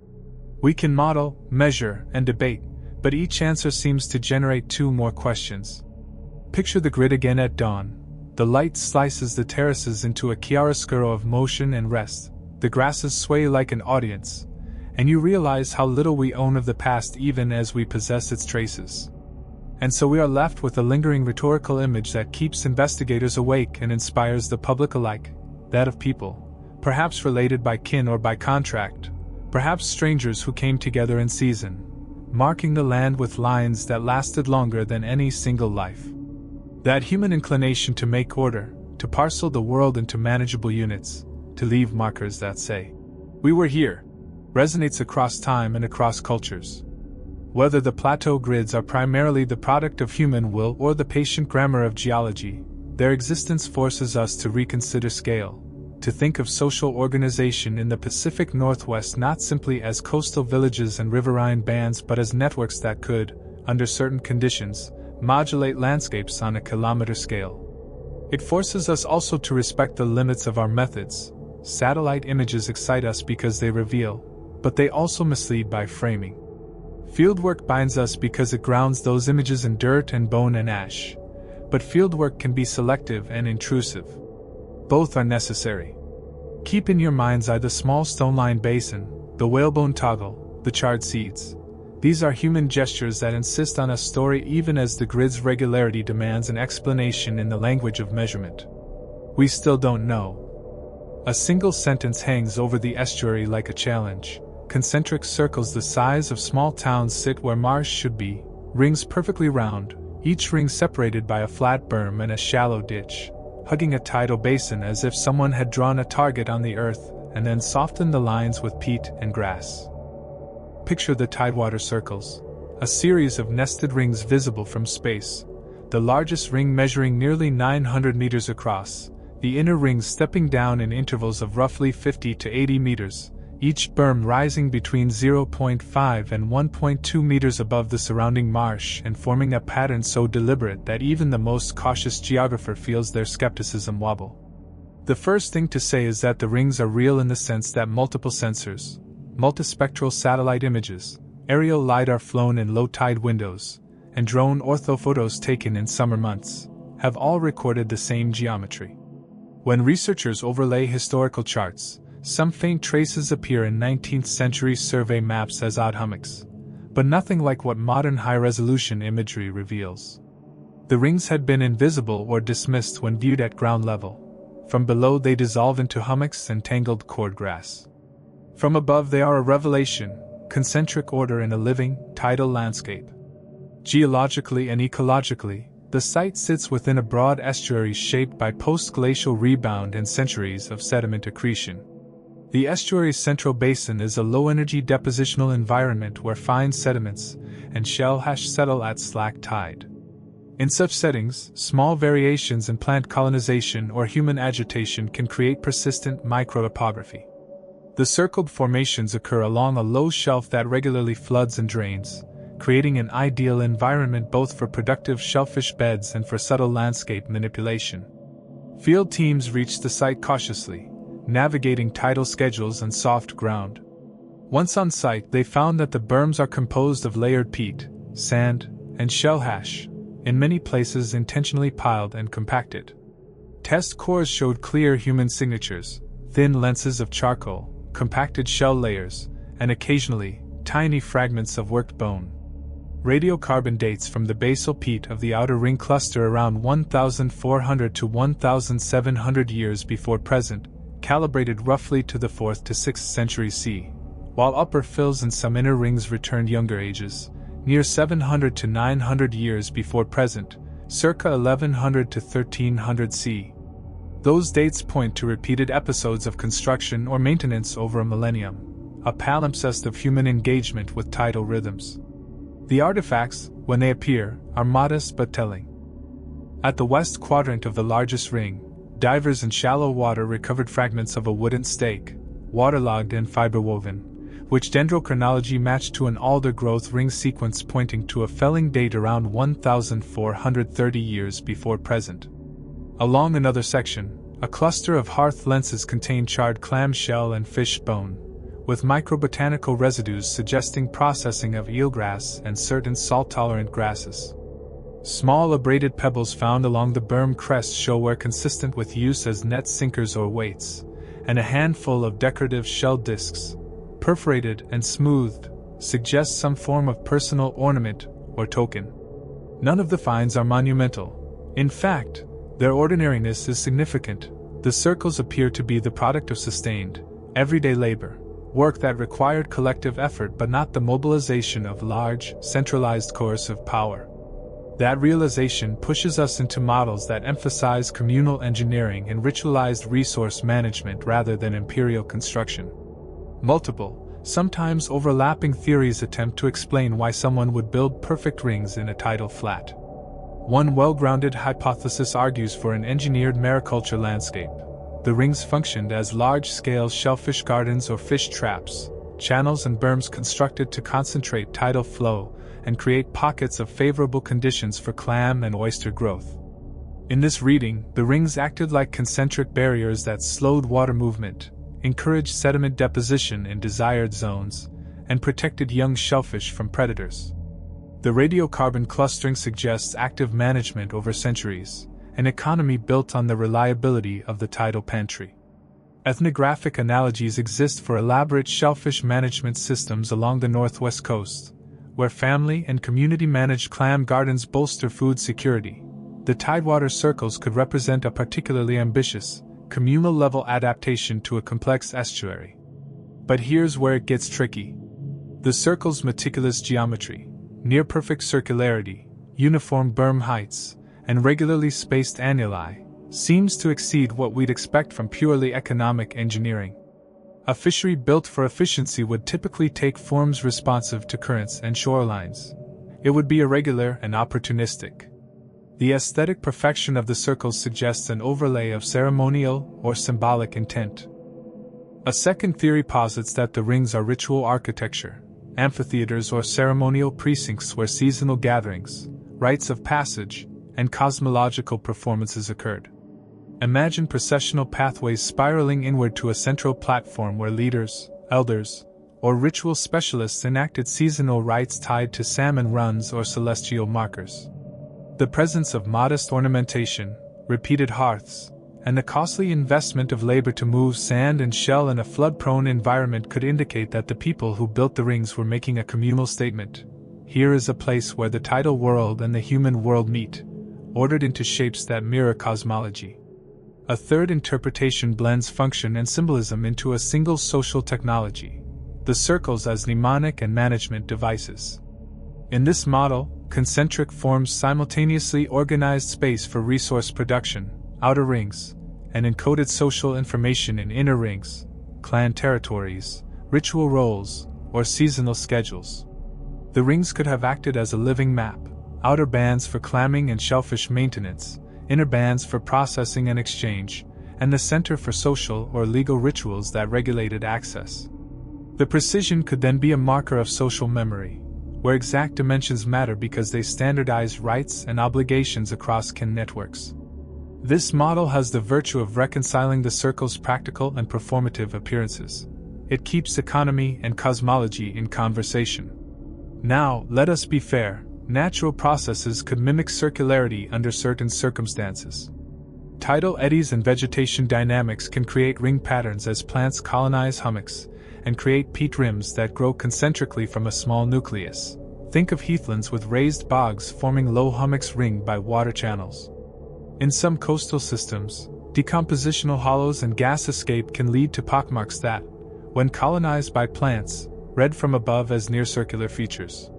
We can model, measure, and debate, but each answer seems to generate two more questions. Picture the grid again at dawn. The light slices the terraces into a chiaroscuro of motion and rest. The grasses sway like an audience, and you realize how little we own of the past even as we possess its traces. And so we are left with a lingering rhetorical image that keeps investigators awake and inspires the public alike, that of people, perhaps related by kin or by contract, perhaps strangers who came together in season, marking the land with lines that lasted longer than any single life. That human inclination to make order, to parcel the world into manageable units, to leave markers that say, "We were here," resonates across time and across cultures. Whether the plateau grids are primarily the product of human will or the patient grammar of geology, their existence forces us to reconsider scale, to think of social organization in the Pacific Northwest not simply as coastal villages and riverine bands but as networks that could, under certain conditions, modulate landscapes on a kilometer scale. It forces us also to respect the limits of our methods. Satellite images excite us because they reveal, but they also mislead by framing. Fieldwork binds us because it grounds those images in dirt and bone and ash, but fieldwork can be selective and intrusive. Both are necessary. Keep in your mind's eye the small stone-lined basin, the whalebone toggle, the charred seeds. These are human gestures that insist on a story even as the grid's regularity demands an explanation in the language of measurement. We still don't know. A single sentence hangs over the estuary like a challenge. Concentric circles the size of small towns sit where marsh should be, rings perfectly round, each ring separated by a flat berm and a shallow ditch, hugging a tidal basin as if someone had drawn a target on the earth and then softened the lines with peat and grass. Picture the tidewater circles, a series of nested rings visible from space, the largest ring measuring nearly 900 meters across, the inner rings stepping down in intervals of roughly 50 to 80 meters, each berm rising between 0.5 and 1.2 meters above the surrounding marsh and forming a pattern so deliberate that even the most cautious geographer feels their skepticism wobble. The first thing to say is that the rings are real in the sense that multiple sensors, multispectral satellite images, aerial lidar flown in low-tide windows, and drone orthophotos taken in summer months, have all recorded the same geometry. When researchers overlay historical charts, some faint traces appear in 19th-century survey maps as odd hummocks, but nothing like what modern high-resolution imagery reveals. The rings had been invisible or dismissed when viewed at ground level. From below they dissolve into hummocks and tangled cordgrass. From above they are a revelation, concentric order in a living, tidal landscape. Geologically and ecologically, the site sits within a broad estuary shaped by post-glacial rebound and centuries of sediment accretion. The estuary's central basin is a low-energy depositional environment where fine sediments and shellfish settle at slack tide. In such settings, small variations in plant colonization or human agitation can create persistent microtopography. The circled formations occur along a low shelf that regularly floods and drains, creating an ideal environment both for productive shellfish beds and for subtle landscape manipulation. Field teams reach the site cautiously, navigating tidal schedules and soft ground. Once on site, they found that the berms are composed of layered peat, sand, and shellfish, in many places intentionally piled and compacted. Test cores showed clear human signatures, thin lenses of charcoal, compacted shell layers, and occasionally, tiny fragments of worked bone. Radiocarbon dates from the basal peat of the outer ring cluster around 1,400 to 1,700 years before present, calibrated roughly to the 4th to 6th century C, while upper fills in some inner rings returned younger ages, near 700 to 900 years before present, circa 1100 to 1300 C. Those dates point to repeated episodes of construction or maintenance over a millennium, a palimpsest of human engagement with tidal rhythms. The artifacts, when they appear, are modest but telling. At the west quadrant of the largest ring, divers in shallow water recovered fragments of a wooden stake, waterlogged and fiber-woven, which dendrochronology matched to an alder growth ring sequence pointing to a felling date around 1,430 years before present. Along another section, a cluster of hearth lenses contained charred clam shell and fish bone, with microbotanical residues suggesting processing of eelgrass and certain salt-tolerant grasses. Small abraded pebbles found along the berm crest show were consistent with use as net sinkers or weights, and a handful of decorative shell discs, perforated and smoothed, suggest some form of personal ornament or token. None of the finds are monumental. In fact, their ordinariness is significant. The circles appear to be the product of sustained, everyday labor, work that required collective effort but not the mobilization of large, centralized coercive power. That realization pushes us into models that emphasize communal engineering and ritualized resource management rather than imperial construction. Multiple, sometimes overlapping theories attempt to explain why someone would build perfect rings in a tidal flat. One well-grounded hypothesis argues for an engineered mariculture landscape. The rings functioned as large-scale shellfish gardens or fish traps, channels and berms constructed to concentrate tidal flow and create pockets of favorable conditions for clam and oyster growth. In this reading, the rings acted like concentric barriers that slowed water movement, encouraged sediment deposition in desired zones, and protected young shellfish from predators. The radiocarbon clustering suggests active management over centuries, an economy built on the reliability of the tidal pantry. Ethnographic analogies exist for elaborate shellfish management systems along the northwest coast, where family and community-managed clam gardens bolster food security. The tidewater circles could represent a particularly ambitious, communal-level adaptation to a complex estuary. But here's where it gets tricky. The circle's meticulous geometry, near-perfect circularity, uniform berm heights, and regularly spaced annuli, seems to exceed what we'd expect from purely economic engineering. A fishery built for efficiency would typically take forms responsive to currents and shorelines. It would be irregular and opportunistic. The aesthetic perfection of the circles suggests an overlay of ceremonial or symbolic intent. A second theory posits that the rings are ritual architecture, amphitheaters or ceremonial precincts where seasonal gatherings, rites of passage, and cosmological performances occurred. Imagine processional pathways spiraling inward to a central platform where leaders, elders, or ritual specialists enacted seasonal rites tied to salmon runs or celestial markers. The presence of modest ornamentation, repeated hearths, and the costly investment of labor to move sand and shell in a flood-prone environment could indicate that the people who built the rings were making a communal statement. Here is a place where the tidal world and the human world meet, ordered into shapes that mirror cosmology. A third interpretation blends function and symbolism into a single social technology, the circles as mnemonic and management devices. In this model, concentric forms simultaneously organized space for resource production, outer rings, and encoded social information in inner rings, clan territories, ritual roles, or seasonal schedules. The rings could have acted as a living map, outer bands for clamming and shellfish maintenance, inner bands for processing and exchange, and the center for social or legal rituals that regulated access. The precision could then be a marker of social memory, where exact dimensions matter because they standardize rights and obligations across kin networks. This model has the virtue of reconciling the circle's practical and performative appearances. It keeps economy and cosmology in conversation. Now, let us be fair, natural processes could mimic circularity under certain circumstances. Tidal eddies and vegetation dynamics can create ring patterns as plants colonize hummocks, and create peat rims that grow concentrically from a small nucleus. Think of heathlands with raised bogs forming low hummocks ringed by water channels. In some coastal systems, decompositional hollows and gas escape can lead to pockmarks that, when colonized by plants, read from above as near-circular features.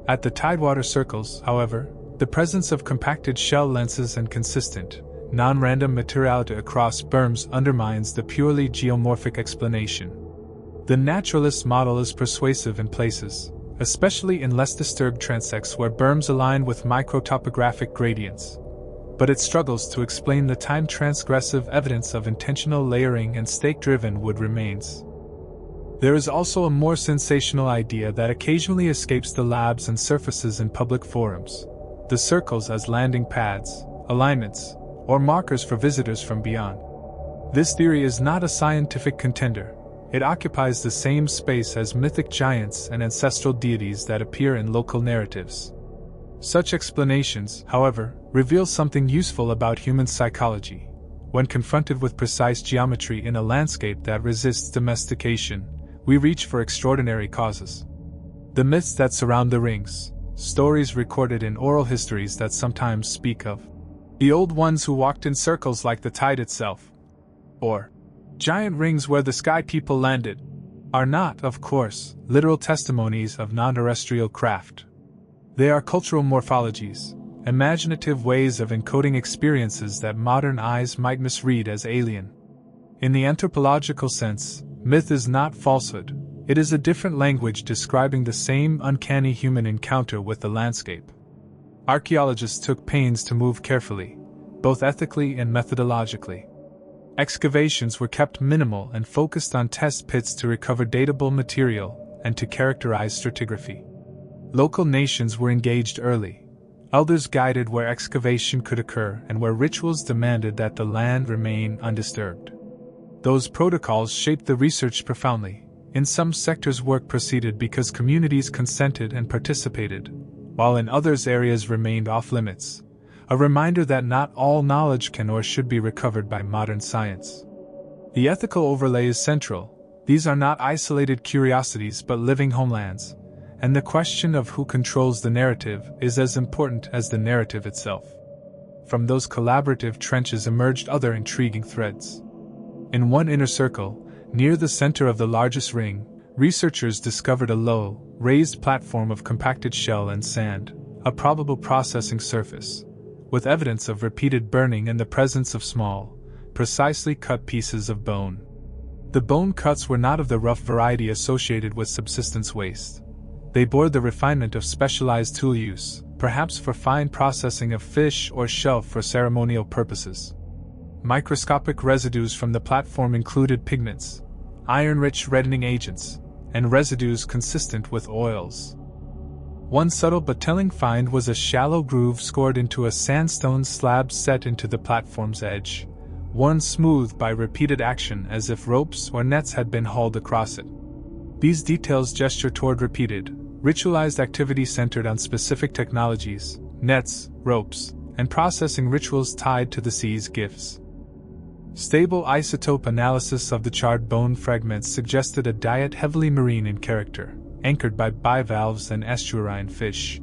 At the tidewater circles, however, the presence of compacted shell lenses and consistent, non-random materiality across berms undermines the purely geomorphic explanation. The naturalist model is persuasive in places, especially in less disturbed transects where berms align with microtopographic gradients, but it struggles to explain the time-transgressive evidence of intentional layering and stake-driven wood remains. There is also a more sensational idea that occasionally escapes the labs and surfaces in public forums: the circles as landing pads, alignments, or markers for visitors from beyond. This theory is not a scientific contender. It occupies the same space as mythic giants and ancestral deities that appear in local narratives. Such explanations, however, reveal something useful about human psychology. When confronted with precise geometry in a landscape that resists domestication, we reach for extraordinary causes. The myths that surround the rings, stories recorded in oral histories that sometimes speak of the old ones who walked in circles like the tide itself, or giant rings where the sky people landed, are not, of course, literal testimonies of non-terrestrial craft. They are cultural morphologies, imaginative ways of encoding experiences that modern eyes might misread as alien. In the anthropological sense, myth is not falsehood, it is a different language describing the same uncanny human encounter with the landscape. Archaeologists took pains to move carefully, both ethically and methodologically. Excavations were kept minimal and focused on test pits to recover datable material and to characterize stratigraphy. Local nations were engaged early. Elders guided where excavation could occur and where rituals demanded that the land remain undisturbed. Those protocols shaped the research profoundly. In some sectors, work proceeded because communities consented and participated, while in others areas remained off-limits. A reminder that not all knowledge can or should be recovered by modern science. The ethical overlay is central. These are not isolated curiosities but living homelands, and the question of who controls the narrative is as important as the narrative itself. From those collaborative trenches emerged other intriguing threads. In one inner circle, near the center of the largest ring, researchers discovered a low, raised platform of compacted shell and sand, a probable processing surface, with evidence of repeated burning and the presence of small, precisely cut pieces of bone. The bone cuts were not of the rough variety associated with subsistence waste. They bore the refinement of specialized tool use, perhaps for fine processing of fish or shell for ceremonial purposes. Microscopic residues from the platform included pigments, iron-rich reddening agents, and residues consistent with oils. One subtle but telling find was a shallow groove scored into a sandstone slab set into the platform's edge, worn smooth by repeated action as if ropes or nets had been hauled across it. These details gesture toward repeated, ritualized activity centered on specific technologies, nets, ropes, and processing rituals tied to the sea's gifts. Stable isotope analysis of the charred bone fragments suggested a diet heavily marine in character, anchored by bivalves and estuarine fish.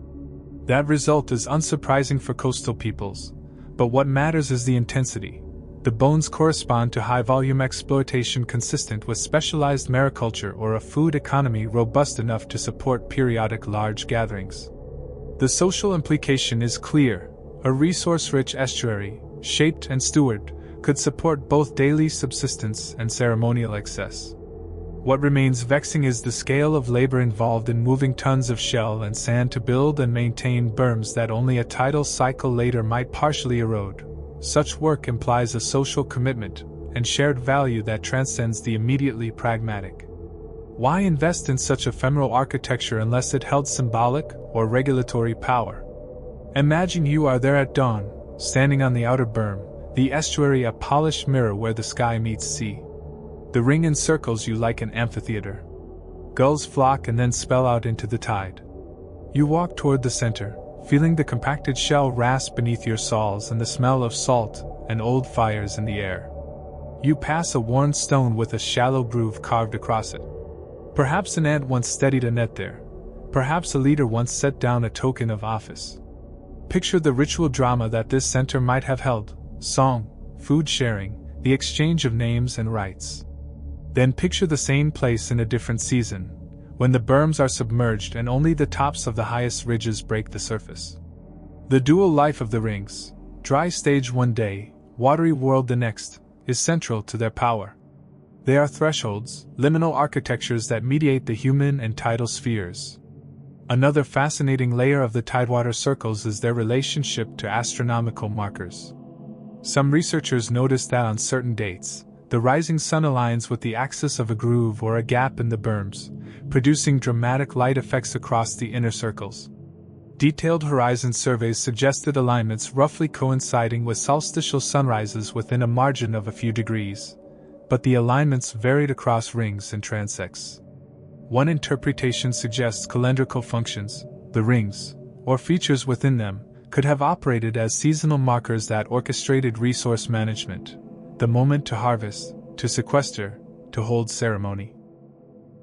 That result is unsurprising for coastal peoples, but what matters is the intensity. The bones correspond to high-volume exploitation consistent with specialized mariculture or a food economy robust enough to support periodic large gatherings. The social implication is clear. A resource-rich estuary, shaped and stewarded, could support both daily subsistence and ceremonial excess. What remains vexing is the scale of labor involved in moving tons of shell and sand to build and maintain berms that only a tidal cycle later might partially erode. Such work implies a social commitment and shared value that transcends the immediately pragmatic. Why invest in such ephemeral architecture unless it held symbolic or regulatory power? Imagine you are there at dawn, standing on the outer berm, the estuary a polished mirror where the sky meets sea. The ring encircles you like an amphitheater. Gulls flock and then spell out into the tide. You walk toward the center, feeling the compacted shell rasp beneath your soles and the smell of salt and old fires in the air. You pass a worn stone with a shallow groove carved across it. Perhaps an ant once steadied a net there. Perhaps a leader once set down a token of office. Picture the ritual drama that this center might have held: song, food sharing, the exchange of names and rites. Then picture the same place in a different season, when the berms are submerged and only the tops of the highest ridges break the surface. The dual life of the rings, dry stage one day, watery world the next, is central to their power. They are thresholds, liminal architectures that mediate the human and tidal spheres. Another fascinating layer of the tidewater circles is their relationship to astronomical markers. Some researchers noticed that on certain dates, the rising sun aligns with the axis of a groove or a gap in the berms, producing dramatic light effects across the inner circles. Detailed horizon surveys suggested alignments roughly coinciding with solstitial sunrises within a margin of a few degrees, but the alignments varied across rings and transects. One interpretation suggests calendrical functions, the rings, or features within them, could have operated as seasonal markers that orchestrated resource management, the moment to harvest, to sequester, to hold ceremony.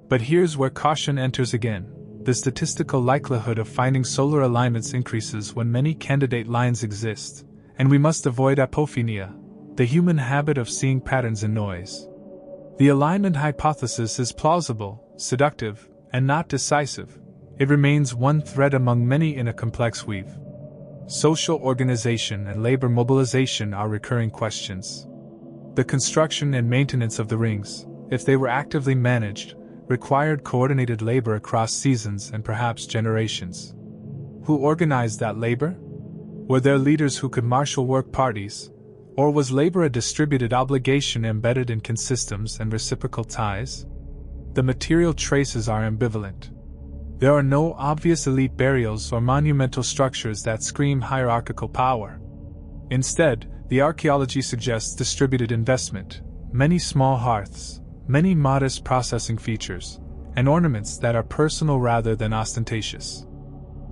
But here's where caution enters again. The statistical likelihood of finding solar alignments increases when many candidate lines exist, and we must avoid apophenia, the human habit of seeing patterns in noise. The alignment hypothesis is plausible, seductive, and not decisive. It remains one thread among many in a complex weave. Social organization and labor mobilization are recurring questions. The construction and maintenance of the rings, if they were actively managed, required coordinated labor across seasons and perhaps generations. Who organized that labor? Were there leaders who could marshal work parties? Or was labor a distributed obligation embedded in consystems and reciprocal ties? The material traces are ambivalent. There are no obvious elite burials or monumental structures that scream hierarchical power. Instead, the archaeology suggests distributed investment, many small hearths, many modest processing features, and ornaments that are personal rather than ostentatious.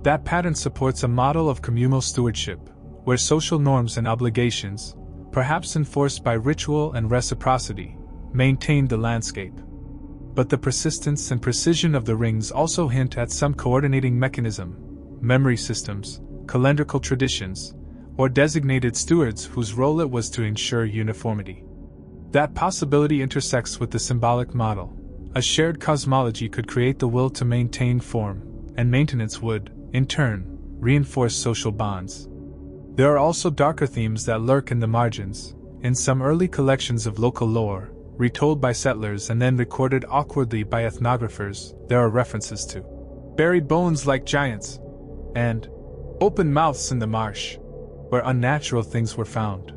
That pattern supports a model of communal stewardship, where social norms and obligations, perhaps enforced by ritual and reciprocity, maintained the landscape. But the persistence and precision of the rings also hint at some coordinating mechanism, memory systems, calendrical traditions, or designated stewards whose role it was to ensure uniformity. That possibility intersects with the symbolic model. A shared cosmology could create the will to maintain form, and maintenance would, in turn, reinforce social bonds. There are also darker themes that lurk in the margins. In some early collections of local lore, retold by settlers and then recorded awkwardly by ethnographers, there are references to buried bones like giants, and open mouths in the marsh, where unnatural things were found.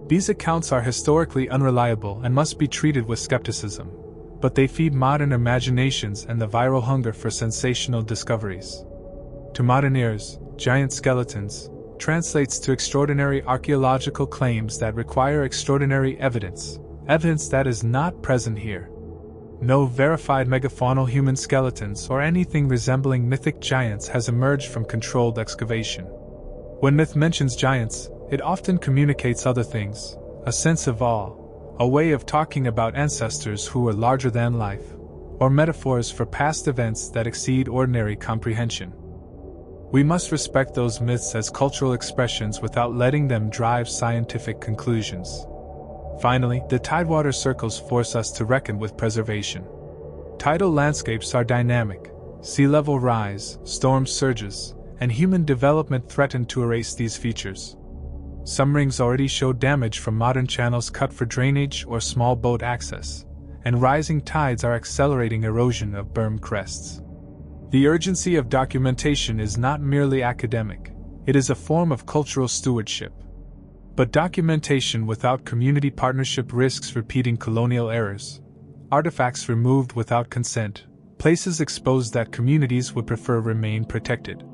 These accounts are historically unreliable and must be treated with skepticism, but they feed modern imaginations and the viral hunger for sensational discoveries. To modern ears, giant skeletons translates to extraordinary archaeological claims that require extraordinary evidence that is not present here. No verified megafaunal human skeletons or anything resembling mythic giants has emerged from controlled excavation. When myth mentions giants, it often communicates other things: a sense of awe, a way of talking about ancestors who were larger than life, or metaphors for past events that exceed ordinary comprehension. We must respect those myths as cultural expressions without letting them drive scientific conclusions. Finally, the tidewater circles force us to reckon with preservation. Tidal landscapes are dynamic. Sea level rise, storm surges, and human development threaten to erase these features. Some rings already show damage from modern channels cut for drainage or small boat access, and rising tides are accelerating erosion of berm crests. The urgency of documentation is not merely academic, it is a form of cultural stewardship. But documentation without community partnership risks repeating colonial errors. Artifacts removed without consent, places exposed that communities would prefer remain protected.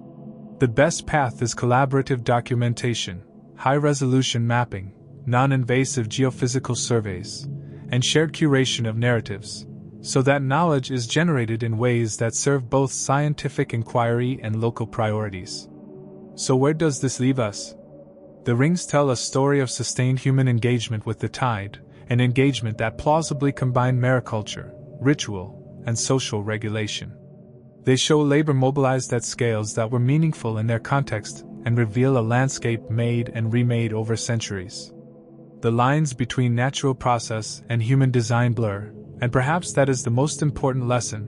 The best path is collaborative documentation, high-resolution mapping, non-invasive geophysical surveys, and shared curation of narratives, so that knowledge is generated in ways that serve both scientific inquiry and local priorities. So where does this leave us? The rings tell a story of sustained human engagement with the tide, an engagement that plausibly combined mariculture, ritual, and social regulation. They show labor mobilized at scales that were meaningful in their context and reveal a landscape made and remade over centuries. The lines between natural process and human design blur, and perhaps that is the most important lesson: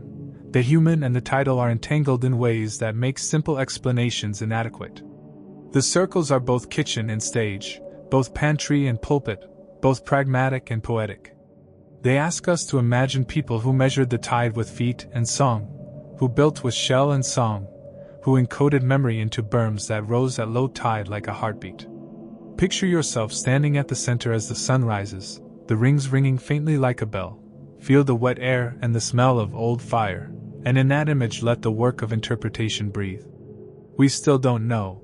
the human and the tidal are entangled in ways that make simple explanations inadequate. The circles are both kitchen and stage, both pantry and pulpit, both pragmatic and poetic. They ask us to imagine people who measured the tide with feet and song, who built with shell and song, who encoded memory into berms that rose at low tide like a heartbeat. Picture yourself standing at the center as the sun rises, the rings ringing faintly like a bell. Feel the wet air and the smell of old fire, and in that image let the work of interpretation breathe. We still don't know.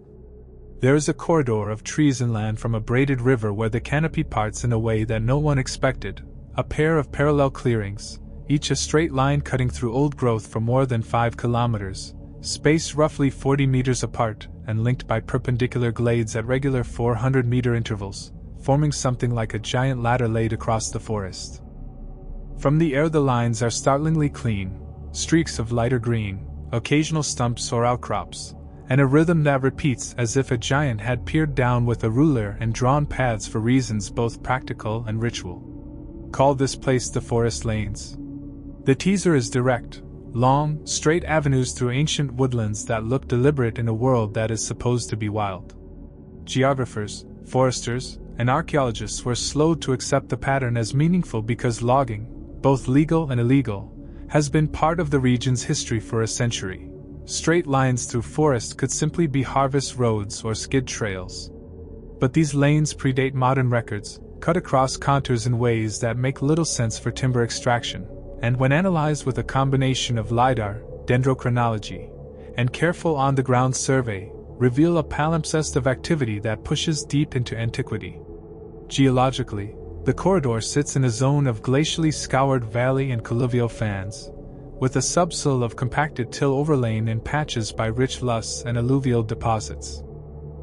There is a corridor of trees inland from a braided river where the canopy parts in a way that no one expected, a pair of parallel clearings, each a straight line cutting through old growth for more than 5 kilometers, spaced roughly 40 meters apart and linked by perpendicular glades at regular 400-meter intervals, forming something like a giant ladder laid across the forest. From the air the lines are startlingly clean, streaks of lighter green, occasional stumps or outcrops, and a rhythm that repeats as if a giant had peered down with a ruler and drawn paths for reasons both practical and ritual. Call this place the Forest Lanes. The teaser is direct, long, straight avenues through ancient woodlands that look deliberate in a world that is supposed to be wild. Geographers, foresters, and archaeologists were slow to accept the pattern as meaningful because logging, both legal and illegal, has been part of the region's history for a century. Straight lines through forest could simply be harvest roads or skid trails. But these lanes predate modern records, cut across contours in ways that make little sense for timber extraction, and when analyzed with a combination of LiDAR, dendrochronology, and careful on-the-ground survey, reveal a palimpsest of activity that pushes deep into antiquity. Geologically, the corridor sits in a zone of glacially scoured valley and colluvial fans, with a subsoil of compacted till overlain in patches by rich loess and alluvial deposits.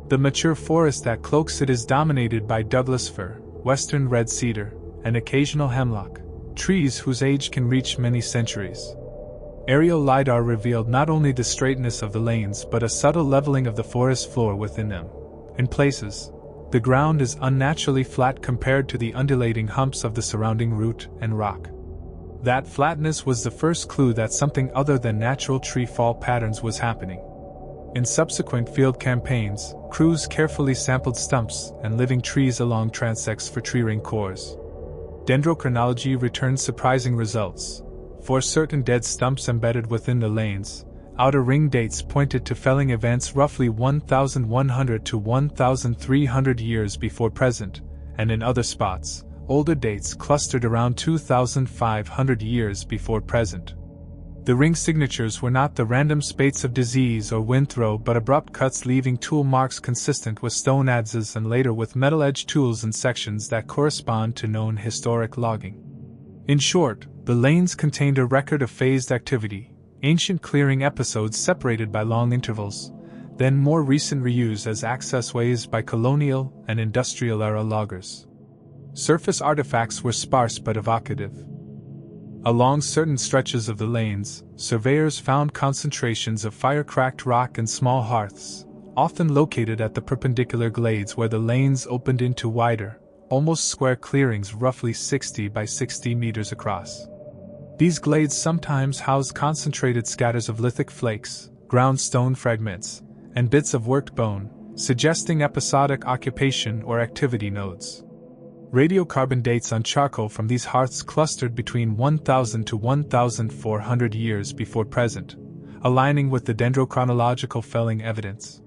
The mature forest that cloaks it is dominated by Douglas fir, western red cedar, and occasional hemlock, trees whose age can reach many centuries. Aerial LiDAR revealed not only the straightness of the lanes but a subtle leveling of the forest floor within them. In places, the ground is unnaturally flat compared to the undulating humps of the surrounding root and rock. That flatness was the first clue that something other than natural tree fall patterns was happening. In subsequent field campaigns, crews carefully sampled stumps and living trees along transects for tree ring cores. Dendrochronology returned surprising results. For certain dead stumps embedded within the lanes, outer ring dates pointed to felling events roughly 1,100 to 1,300 years before present, and in other spots, older dates clustered around 2,500 years before present. The ring signatures were not the random spates of disease or wind throw but abrupt cuts leaving tool marks consistent with stone adzes and later with metal-edged tools and sections that correspond to known historic logging. In short, the lanes contained a record of phased activity, ancient clearing episodes separated by long intervals, then more recent reuse as access ways by colonial and industrial-era loggers. Surface artifacts were sparse but evocative. Along certain stretches of the lanes, surveyors found concentrations of fire-cracked rock and small hearths, often located at the perpendicular glades where the lanes opened into wider, almost square clearings roughly 60 by 60 meters across. These glades sometimes housed concentrated scatters of lithic flakes, ground stone fragments, and bits of worked bone, suggesting episodic occupation or activity nodes. Radiocarbon dates on charcoal from these hearths clustered between 1,000 to 1,400 years before present, aligning with the dendrochronological felling evidence.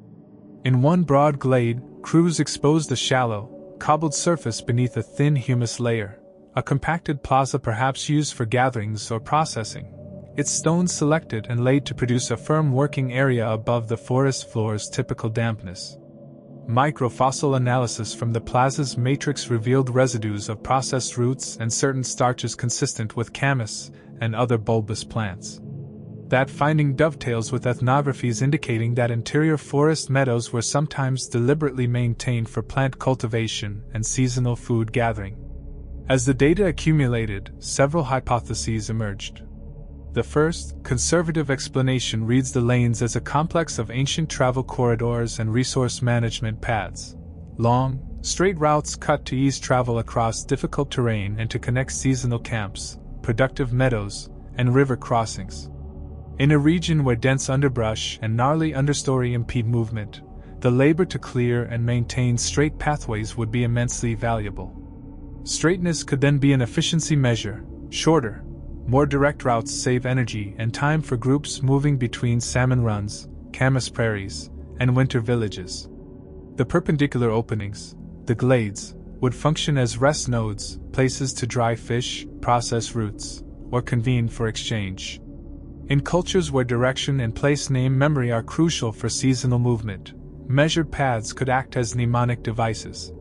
In one broad glade, crews exposed a shallow, cobbled surface beneath a thin humus layer, a compacted plaza perhaps used for gatherings or processing, its stones selected and laid to produce a firm working area above the forest floor's typical dampness. Microfossil analysis from the plaza's matrix revealed residues of processed roots and certain starches consistent with camas and other bulbous plants. That finding dovetails with ethnographies indicating that interior forest meadows were sometimes deliberately maintained for plant cultivation and seasonal food gathering. As the data accumulated, several hypotheses emerged. The first, conservative explanation reads the lanes as a complex of ancient travel corridors and resource management paths. Long, straight routes cut to ease travel across difficult terrain and to connect seasonal camps, productive meadows, and river crossings. In a region where dense underbrush and gnarly understory impede movement, the labor to clear and maintain straight pathways would be immensely valuable. Straightness could then be an efficiency measure. Shorter, more direct routes save energy and time for groups moving between salmon runs, camas prairies, and winter villages. The perpendicular openings, the glades, would function as rest nodes, places to dry fish, process roots, or convene for exchange. In cultures where direction and place name memory are crucial for seasonal movement, measured paths could act as mnemonic devices.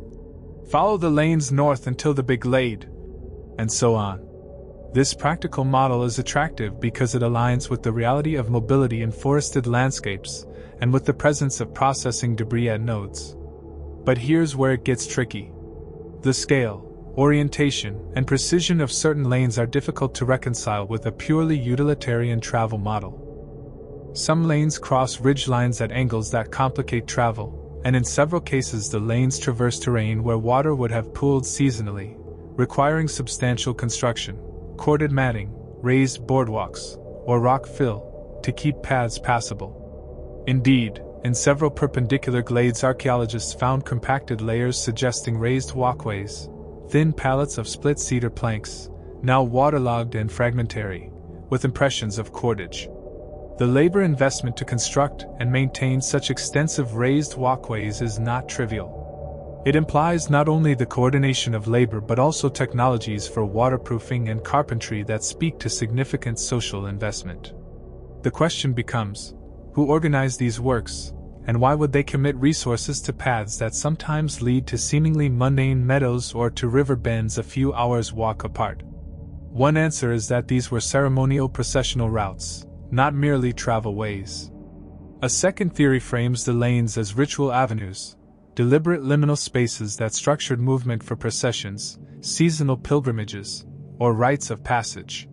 Follow the lanes north until the big glade, and so on. This practical model is attractive because it aligns with the reality of mobility in forested landscapes and with the presence of processing debris at nodes. But here's where it gets tricky. The scale, orientation, and precision of certain lanes are difficult to reconcile with a purely utilitarian travel model. Some lanes cross ridgelines at angles that complicate travel, and in several cases the lanes traverse terrain where water would have pooled seasonally, requiring substantial construction, corded matting, raised boardwalks, or rock fill, to keep paths passable. Indeed, in several perpendicular glades archaeologists found compacted layers suggesting raised walkways, thin pallets of split cedar planks, now waterlogged and fragmentary, with impressions of cordage. The labor investment to construct and maintain such extensive raised walkways is not trivial. It implies not only the coordination of labor but also technologies for waterproofing and carpentry that speak to significant social investment. The question becomes, who organized these works, and why would they commit resources to paths that sometimes lead to seemingly mundane meadows or to river bends a few hours' walk apart? One answer is that these were ceremonial processional routes, not merely travel ways. A second theory frames the lanes as ritual avenues, deliberate liminal spaces that structured movement for processions, seasonal pilgrimages, or rites of passage.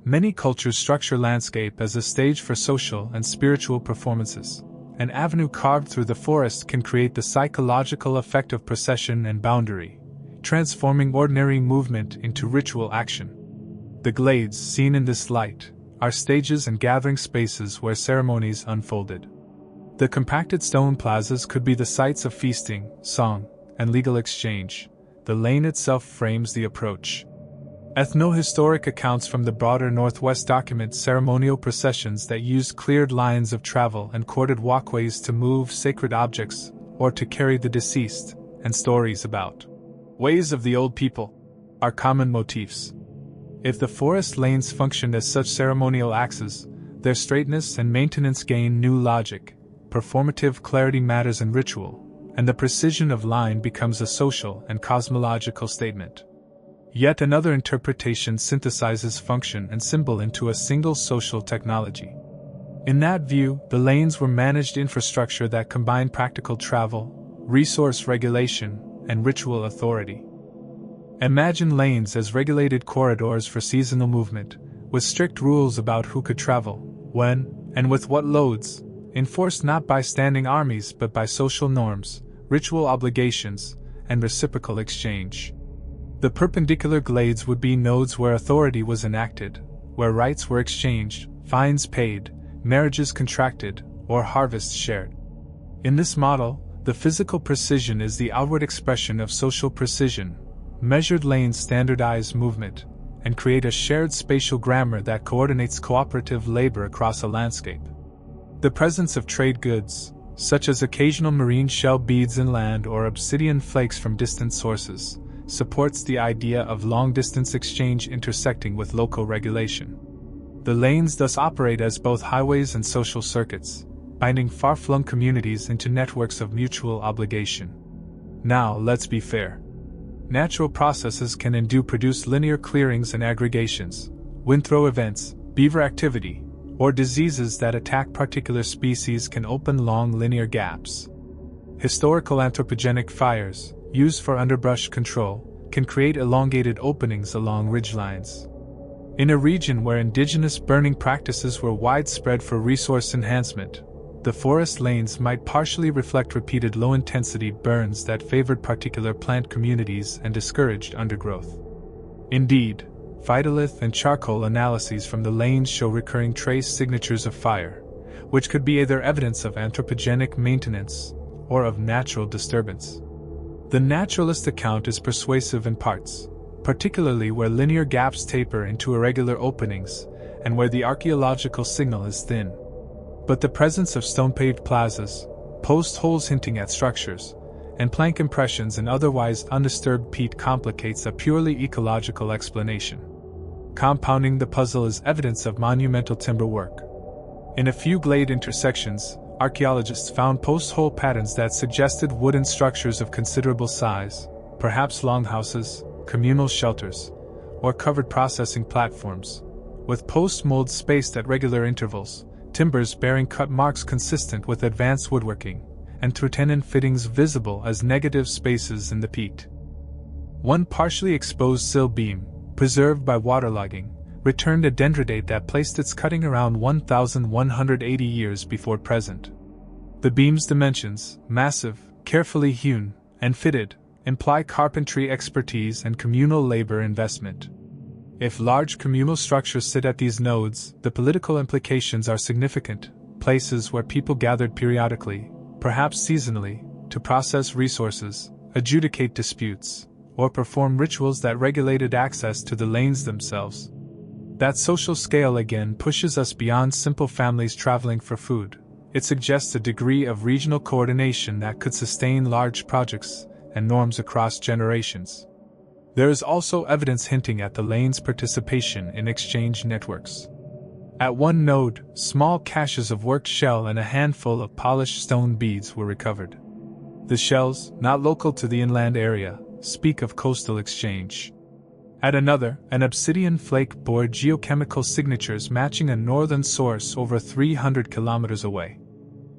Many cultures structure landscape as a stage for social and spiritual performances. An avenue carved through the forest can create the psychological effect of procession and boundary, transforming ordinary movement into ritual action. The glades, seen in this light, are stages and gathering spaces where ceremonies unfolded. The compacted stone plazas could be the sites of feasting, song, and legal exchange. The lane itself frames the approach. Ethnohistoric accounts from the broader Northwest document ceremonial processions that used cleared lines of travel and corded walkways to move sacred objects or to carry the deceased, and stories about ways of the old people, are common motifs. If the forest lanes functioned as such ceremonial axes, their straightness and maintenance gain new logic, performative clarity matters in ritual, and the precision of line becomes a social and cosmological statement. Yet another interpretation synthesizes function and symbol into a single social technology. In that view, the lanes were managed infrastructure that combined practical travel, resource regulation, and ritual authority. Imagine lanes as regulated corridors for seasonal movement, with strict rules about who could travel, when, and with what loads, enforced not by standing armies but by social norms, ritual obligations, and reciprocal exchange. The perpendicular glades would be nodes where authority was enacted, where rights were exchanged, fines paid, marriages contracted, or harvests shared. In this model, the physical precision is the outward expression of social precision. Measured lanes standardize movement, and create a shared spatial grammar that coordinates cooperative labor across a landscape. The presence of trade goods, such as occasional marine shell beads inland or obsidian flakes from distant sources, supports the idea of long-distance exchange intersecting with local regulation. The lanes thus operate as both highways and social circuits, binding far-flung communities into networks of mutual obligation. Now, let's be fair. Natural processes can indeed produce linear clearings and aggregations, windthrow events, beaver activity, or diseases that attack particular species can open long linear gaps. Historical anthropogenic fires, used for underbrush control, can create elongated openings along ridgelines. In a region where indigenous burning practices were widespread for resource enhancement, the forest lanes might partially reflect repeated low-intensity burns that favored particular plant communities and discouraged undergrowth. Indeed, phytolith and charcoal analyses from the lanes show recurring trace signatures of fire, which could be either evidence of anthropogenic maintenance or of natural disturbance. The naturalist account is persuasive in parts, particularly where linear gaps taper into irregular openings and where the archaeological signal is thin. But the presence of stone-paved plazas, post holes hinting at structures, and plank impressions in otherwise undisturbed peat complicates a purely ecological explanation. Compounding the puzzle is evidence of monumental timber work. In a few glade intersections, archaeologists found post-hole patterns that suggested wooden structures of considerable size, perhaps longhouses, communal shelters, or covered processing platforms, with post-molds spaced at regular intervals, timbers bearing cut marks consistent with advanced woodworking, and through tenon fittings visible as negative spaces in the peat. One partially exposed sill beam, preserved by waterlogging, returned a dendrodate that placed its cutting around 1,180 years before present. The beam's dimensions, massive, carefully hewn, and fitted, imply carpentry expertise and communal labor investment. If large communal structures sit at these nodes, the political implications are significant. Places where people gathered periodically, perhaps seasonally, to process resources, adjudicate disputes, or perform rituals that regulated access to the lanes themselves. That social scale again pushes us beyond simple families traveling for food. It suggests a degree of regional coordination that could sustain large projects and norms across generations. There is also evidence hinting at the lane's participation in exchange networks. At one node, small caches of worked shell and a handful of polished stone beads were recovered. The shells, not local to the inland area, speak of coastal exchange. At another, an obsidian flake bore geochemical signatures matching a northern source over 300 kilometers away.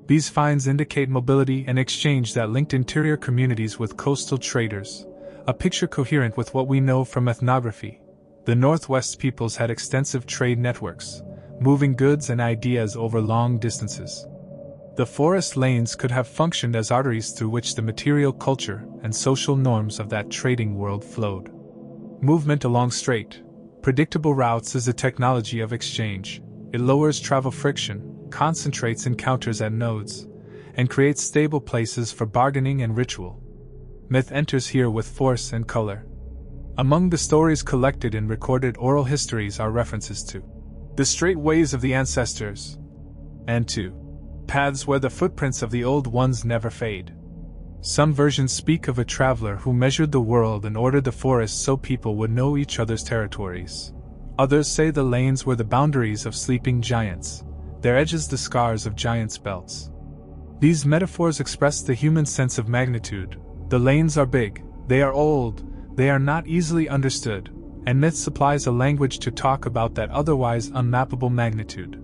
These finds indicate mobility and exchange that linked interior communities with coastal traders, a picture coherent with what we know from ethnography. The Northwest peoples had extensive trade networks, moving goods and ideas over long distances. The forest lanes could have functioned as arteries through which the material culture and social norms of that trading world flowed. Movement along straight, predictable routes is a technology of exchange. It lowers travel friction, concentrates encounters at nodes, and creates stable places for bargaining and ritual. Myth enters here with force and color. Among the stories collected in recorded oral histories are references to the straight ways of the ancestors, and to paths where the footprints of the old ones never fade. Some versions speak of a traveler who measured the world and ordered the forests so people would know each other's territories. Others say the lanes were the boundaries of sleeping giants, their edges the scars of giants' belts. These metaphors express the human sense of magnitude. The lanes are big, they are old, they are not easily understood, and myth supplies a language to talk about that otherwise unmappable magnitude.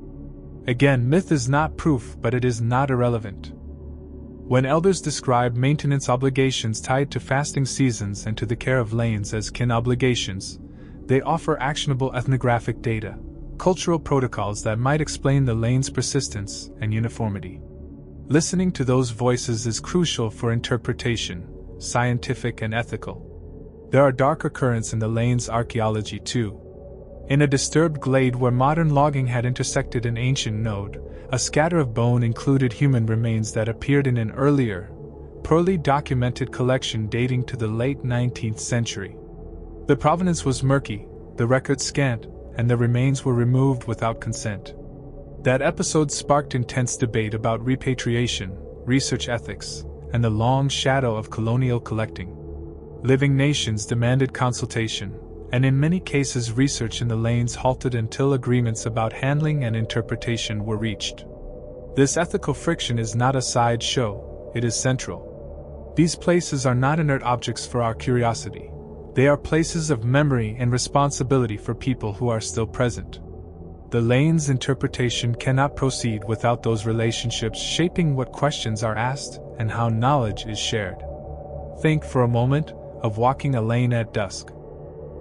Again, myth is not proof, but it is not irrelevant. When elders describe maintenance obligations tied to fasting seasons and to the care of lanes as kin obligations, they offer actionable ethnographic data, cultural protocols that might explain the lane's persistence and uniformity. Listening to those voices is crucial for interpretation, scientific and ethical. There are darker currents in the lane's archaeology too. In a disturbed glade where modern logging had intersected an ancient node, a scatter of bone included human remains that appeared in an earlier, poorly documented collection dating to the late 19th century. The provenance was murky, the records scant, and the remains were removed without consent. That episode sparked intense debate about repatriation, research ethics, and the long shadow of colonial collecting. Living nations demanded consultation, and in many cases research in the lanes halted until agreements about handling and interpretation were reached. This ethical friction is not a side show, it is central. These places are not inert objects for our curiosity. They are places of memory and responsibility for people who are still present. The lane's interpretation cannot proceed without those relationships shaping what questions are asked and how knowledge is shared. Think for a moment of walking a lane at dusk.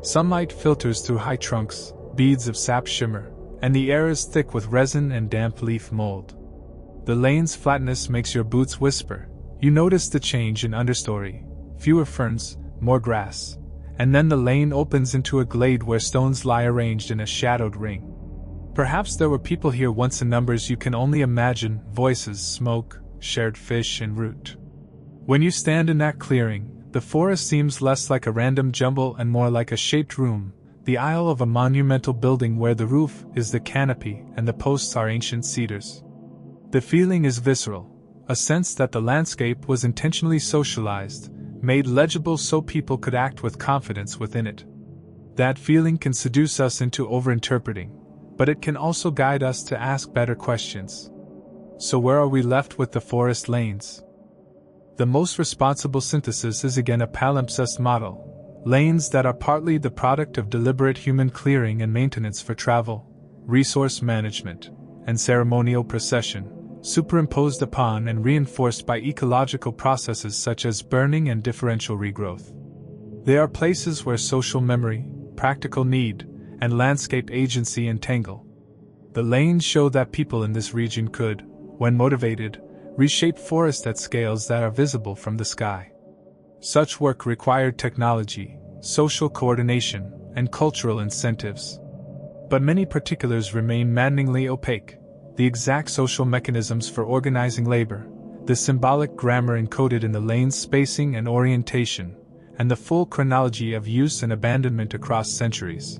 Sunlight filters through high trunks, beads of sap shimmer, and the air is thick with resin and damp leaf mold. The lane's flatness makes your boots whisper. You notice the change in understory, fewer ferns, more grass, and then the lane opens into a glade where stones lie arranged in a shadowed ring. Perhaps there were people here once in numbers you can only imagine, voices, smoke, shared fish and root. When you stand in that clearing, the forest seems less like a random jumble and more like a shaped room, the aisle of a monumental building where the roof is the canopy and the posts are ancient cedars. The feeling is visceral, a sense that the landscape was intentionally socialized, made legible so people could act with confidence within it. That feeling can seduce us into overinterpreting, but it can also guide us to ask better questions. So where are we left with the forest lanes? The most responsible synthesis is again a palimpsest model, lanes that are partly the product of deliberate human clearing and maintenance for travel, resource management, and ceremonial procession, superimposed upon and reinforced by ecological processes such as burning and differential regrowth. They are places where social memory, practical need, and landscape agency entangle. The lanes show that people in this region could, when motivated, reshape forests at scales that are visible from the sky. Such work required technology, social coordination, and cultural incentives. But many particulars remain maddeningly opaque: the exact social mechanisms for organizing labor, the symbolic grammar encoded in the lane's spacing and orientation, and the full chronology of use and abandonment across centuries.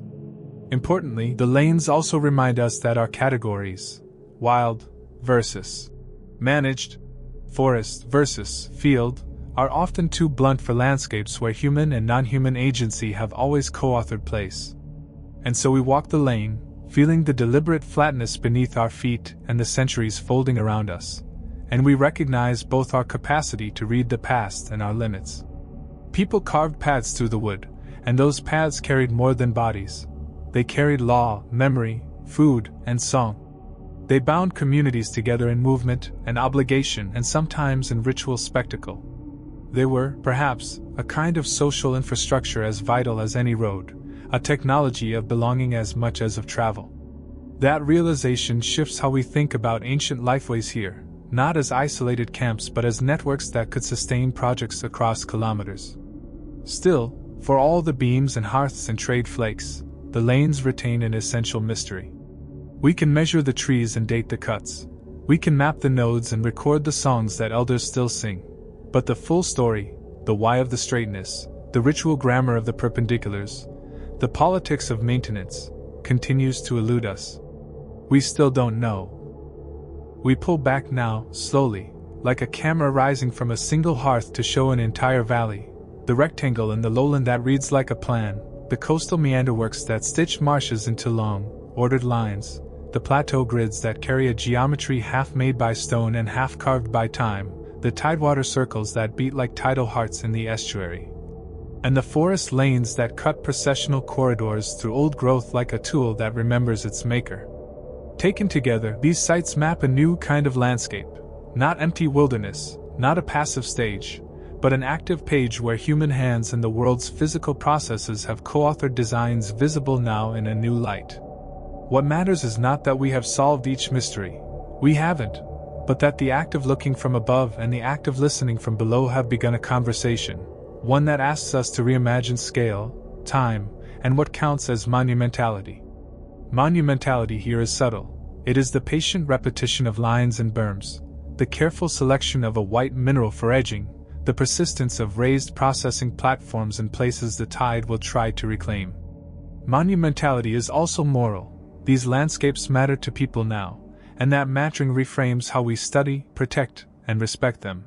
Importantly, the lanes also remind us that our categories, wild versus managed, forest versus field, are often too blunt for landscapes where human and non-human agency have always co-authored place. And so we walk the lane, feeling the deliberate flatness beneath our feet and the centuries folding around us, and we recognize both our capacity to read the past and our limits. People carved paths through the wood, and those paths carried more than bodies. They carried law, memory, food, and song. They bound communities together in movement and obligation and sometimes in ritual spectacle. They were, perhaps, a kind of social infrastructure as vital as any road, a technology of belonging as much as of travel. That realization shifts how we think about ancient lifeways here, not as isolated camps but as networks that could sustain projects across kilometers. Still, for all the beams and hearths and trade flakes, the lanes retain an essential mystery. We can measure the trees and date the cuts. We can map the nodes and record the songs that elders still sing. But the full story, the why of the straightness, the ritual grammar of the perpendiculars, the politics of maintenance, continues to elude us. We still don't know. We pull back now, slowly, like a camera rising from a single hearth to show an entire valley, the rectangle in the lowland that reads like a plan, the coastal meanderworks that stitch marshes into long, ordered lines, the plateau grids that carry a geometry half made by stone and half carved by time, the tidewater circles that beat like tidal hearts in the estuary, and the forest lanes that cut processional corridors through old growth like a tool that remembers its maker. Taken together, these sites map a new kind of landscape, not empty wilderness, not a passive stage, but an active page where human hands and the world's physical processes have co-authored designs visible now in a new light. What matters is not that we have solved each mystery. We haven't. But that the act of looking from above and the act of listening from below have begun a conversation, one that asks us to reimagine scale, time, and what counts as monumentality. Monumentality here is subtle. It is the patient repetition of lines and berms, the careful selection of a white mineral for edging, the persistence of raised processing platforms in places the tide will try to reclaim. Monumentality is also moral. These landscapes matter to people now, and that mattering reframes how we study, protect, and respect them.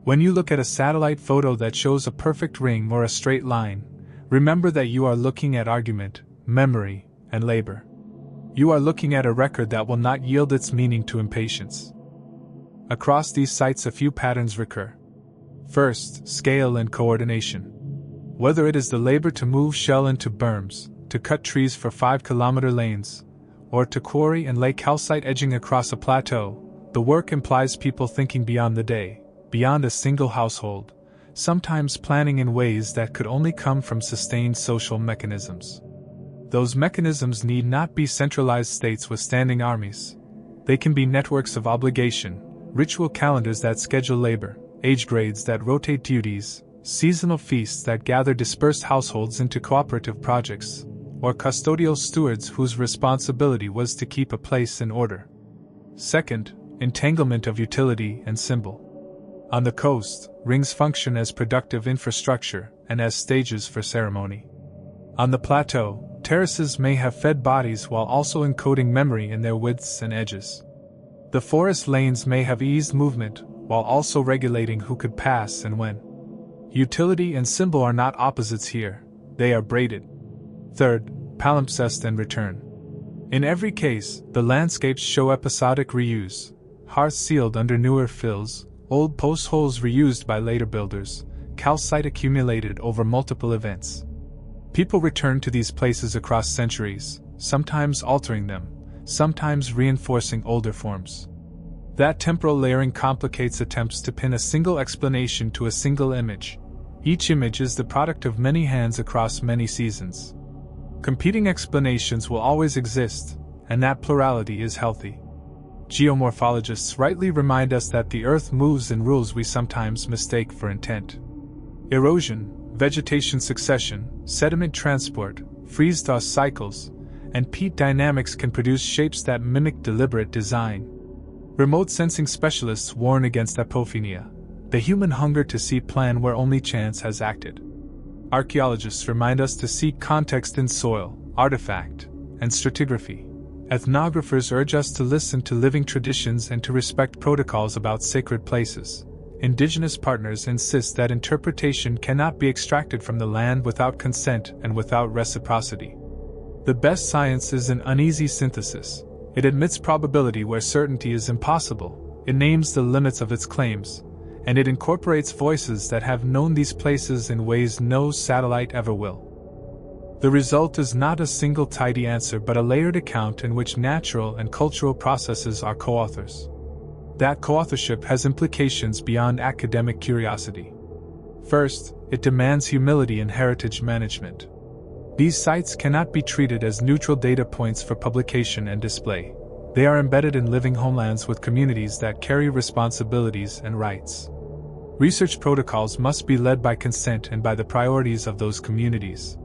When you look at a satellite photo that shows a perfect ring or a straight line, remember that you are looking at argument, memory, and labor. You are looking at a record that will not yield its meaning to impatience. Across these sites a few patterns recur. First, scale and coordination. Whether it is the labor to move shell into berms, to cut trees for 5-kilometer lanes, or to quarry and lay calcite edging across a plateau, the work implies people thinking beyond the day, beyond a single household, sometimes planning in ways that could only come from sustained social mechanisms. Those mechanisms need not be centralized states with standing armies. They can be networks of obligation, ritual calendars that schedule labor, age grades that rotate duties, seasonal feasts that gather dispersed households into cooperative projects, or custodial stewards whose responsibility was to keep a place in order. Second, entanglement of utility and symbol. On the coast, rings function as productive infrastructure and as stages for ceremony. On the plateau, terraces may have fed bodies while also encoding memory in their widths and edges. The forest lanes may have eased movement while also regulating who could pass and when. Utility and symbol are not opposites here, they are braided. Third, palimpsest and return. In every case, the landscapes show episodic reuse, hearths sealed under newer fills, old post holes reused by later builders, calcite accumulated over multiple events. People return to these places across centuries, sometimes altering them, sometimes reinforcing older forms. That temporal layering complicates attempts to pin a single explanation to a single image. Each image is the product of many hands across many seasons. Competing explanations will always exist, and that plurality is healthy. Geomorphologists rightly remind us that the Earth moves in rules we sometimes mistake for intent. Erosion, vegetation succession, sediment transport, freeze-thaw cycles, and peat dynamics can produce shapes that mimic deliberate design. Remote sensing specialists warn against apophenia, the human hunger to see plan where only chance has acted. Archaeologists remind us to seek context in soil, artifact, and stratigraphy. Ethnographers urge us to listen to living traditions and to respect protocols about sacred places. Indigenous partners insist that interpretation cannot be extracted from the land without consent and without reciprocity. The best science is an uneasy synthesis. It admits probability where certainty is impossible, it names the limits of its claims, and it incorporates voices that have known these places in ways no satellite ever will. The result is not a single tidy answer but a layered account in which natural and cultural processes are co-authors. That co-authorship has implications beyond academic curiosity. First, it demands humility in heritage management. These sites cannot be treated as neutral data points for publication and display. They are embedded in living homelands with communities that carry responsibilities and rights. Research protocols must be led by consent and by the priorities of those communities.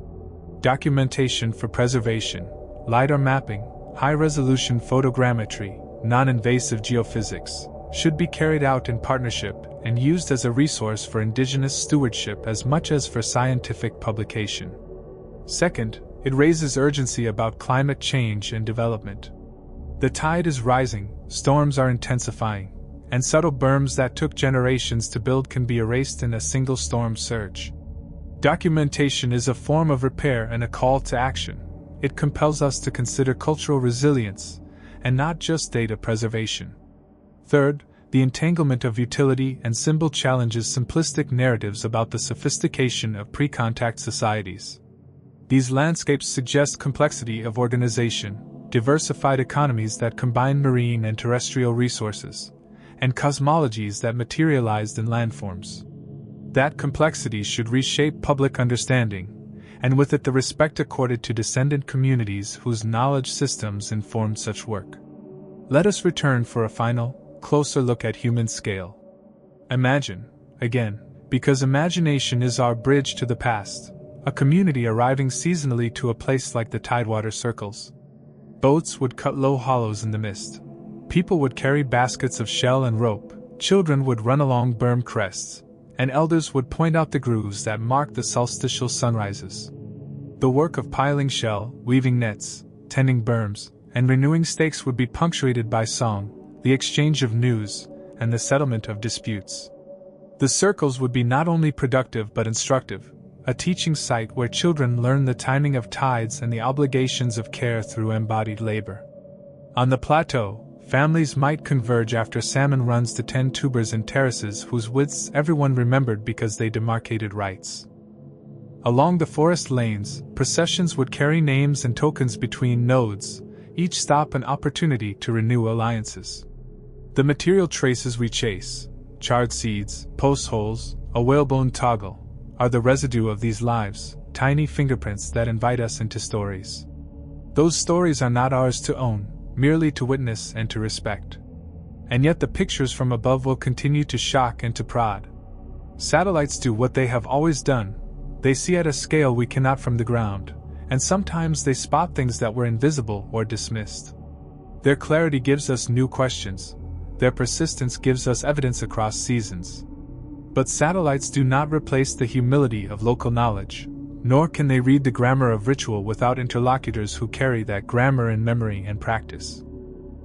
Documentation for preservation, LiDAR mapping, high-resolution photogrammetry, non-invasive geophysics, should be carried out in partnership and used as a resource for Indigenous stewardship as much as for scientific publication. Second, it raises urgency about climate change and development. The tide is rising, storms are intensifying, and subtle berms that took generations to build can be erased in a single storm surge. Documentation is a form of repair and a call to action. It compels us to consider cultural resilience, and not just data preservation. Third, the entanglement of utility and symbol challenges simplistic narratives about the sophistication of pre-contact societies. These landscapes suggest complexity of organization, diversified economies that combine marine and terrestrial resources, and cosmologies that materialized in landforms. That complexity should reshape public understanding, and with it the respect accorded to descendant communities whose knowledge systems informed such work. Let us return for a final, closer look at human scale. Imagine, again, because imagination is our bridge to the past, a community arriving seasonally to a place like the tidewater circles. Boats would cut low hollows in the mist. People would carry baskets of shell and rope, children would run along berm crests, and elders would point out the grooves that mark the solstitial sunrises. The work of piling shell, weaving nets, tending berms, and renewing stakes would be punctuated by song, the exchange of news, and the settlement of disputes. The circles would be not only productive but instructive, a teaching site where children learn the timing of tides and the obligations of care through embodied labor. On the plateau, families might converge after salmon runs to tend tubers in terraces whose widths everyone remembered because they demarcated rights. Along the forest lanes, processions would carry names and tokens between nodes, each stop an opportunity to renew alliances. The material traces we chase, charred seeds, post holes, a whalebone toggle, are the residue of these lives, tiny fingerprints that invite us into stories. Those stories are not ours to own, merely to witness and to respect. And yet the pictures from above will continue to shock and to prod. Satellites do what they have always done. They see at a scale we cannot from the ground, and sometimes they spot things that were invisible or dismissed. Their clarity gives us new questions. Their persistence gives us evidence across seasons. But satellites do not replace the humility of local knowledge, nor can they read the grammar of ritual without interlocutors who carry that grammar in memory and practice.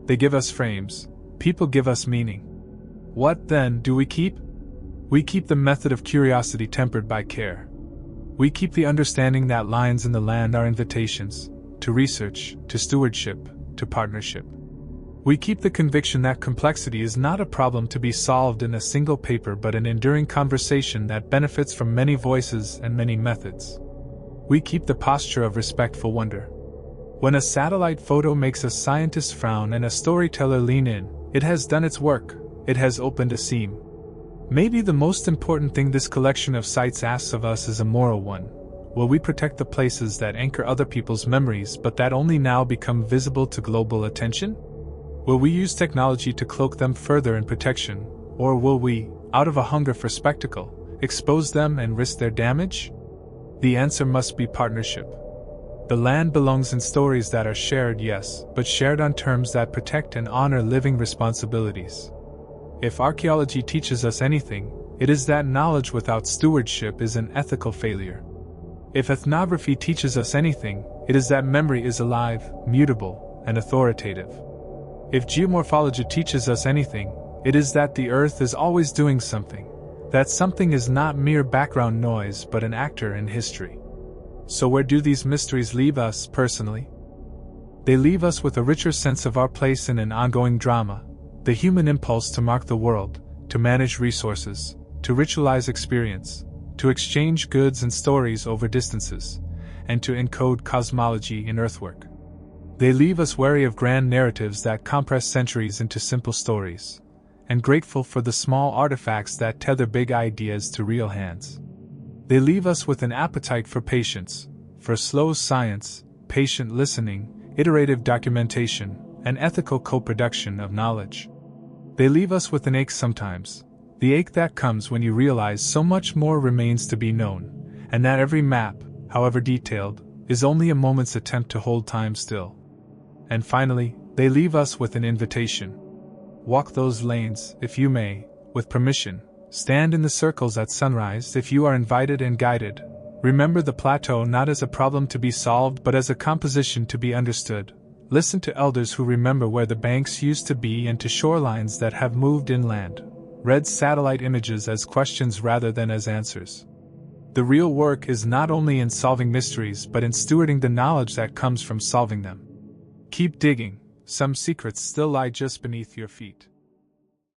They give us frames, people give us meaning. What, then, do we keep? We keep the method of curiosity tempered by care. We keep the understanding that lines in the land are invitations to research, to stewardship, to partnership. We keep the conviction that complexity is not a problem to be solved in a single paper but an enduring conversation that benefits from many voices and many methods. We keep the posture of respectful wonder. When a satellite photo makes a scientist frown and a storyteller lean in, it has done its work, it has opened a seam. Maybe the most important thing this collection of sites asks of us is a moral one. Will we protect the places that anchor other people's memories but that only now become visible to global attention? Will we use technology to cloak them further in protection, or will we, out of a hunger for spectacle, expose them and risk their damage? The answer must be partnership. The land belongs in stories that are shared, yes, but shared on terms that protect and honor living responsibilities. If archaeology teaches us anything, it is that knowledge without stewardship is an ethical failure. If ethnography teaches us anything, it is that memory is alive, mutable, and authoritative. If geomorphology teaches us anything, it is that the earth is always doing something, that something is not mere background noise but an actor in history. So where do these mysteries leave us personally? They leave us with a richer sense of our place in an ongoing drama, the human impulse to mark the world, to manage resources, to ritualize experience, to exchange goods and stories over distances, and to encode cosmology in earthwork. They leave us wary of grand narratives that compress centuries into simple stories, and grateful for the small artifacts that tether big ideas to real hands. They leave us with an appetite for patience, for slow science, patient listening, iterative documentation, and ethical co-production of knowledge. They leave us with an ache sometimes, the ache that comes when you realize so much more remains to be known, and that every map, however detailed, is only a moment's attempt to hold time still. And finally, they leave us with an invitation. Walk those lanes, if you may, with permission. Stand in the circles at sunrise if you are invited and guided. Remember the plateau not as a problem to be solved but as a composition to be understood. Listen to elders who remember where the banks used to be and to shorelines that have moved inland. Read satellite images as questions rather than as answers. The real work is not only in solving mysteries but in stewarding the knowledge that comes from solving them. Keep digging, some secrets still lie just beneath your feet.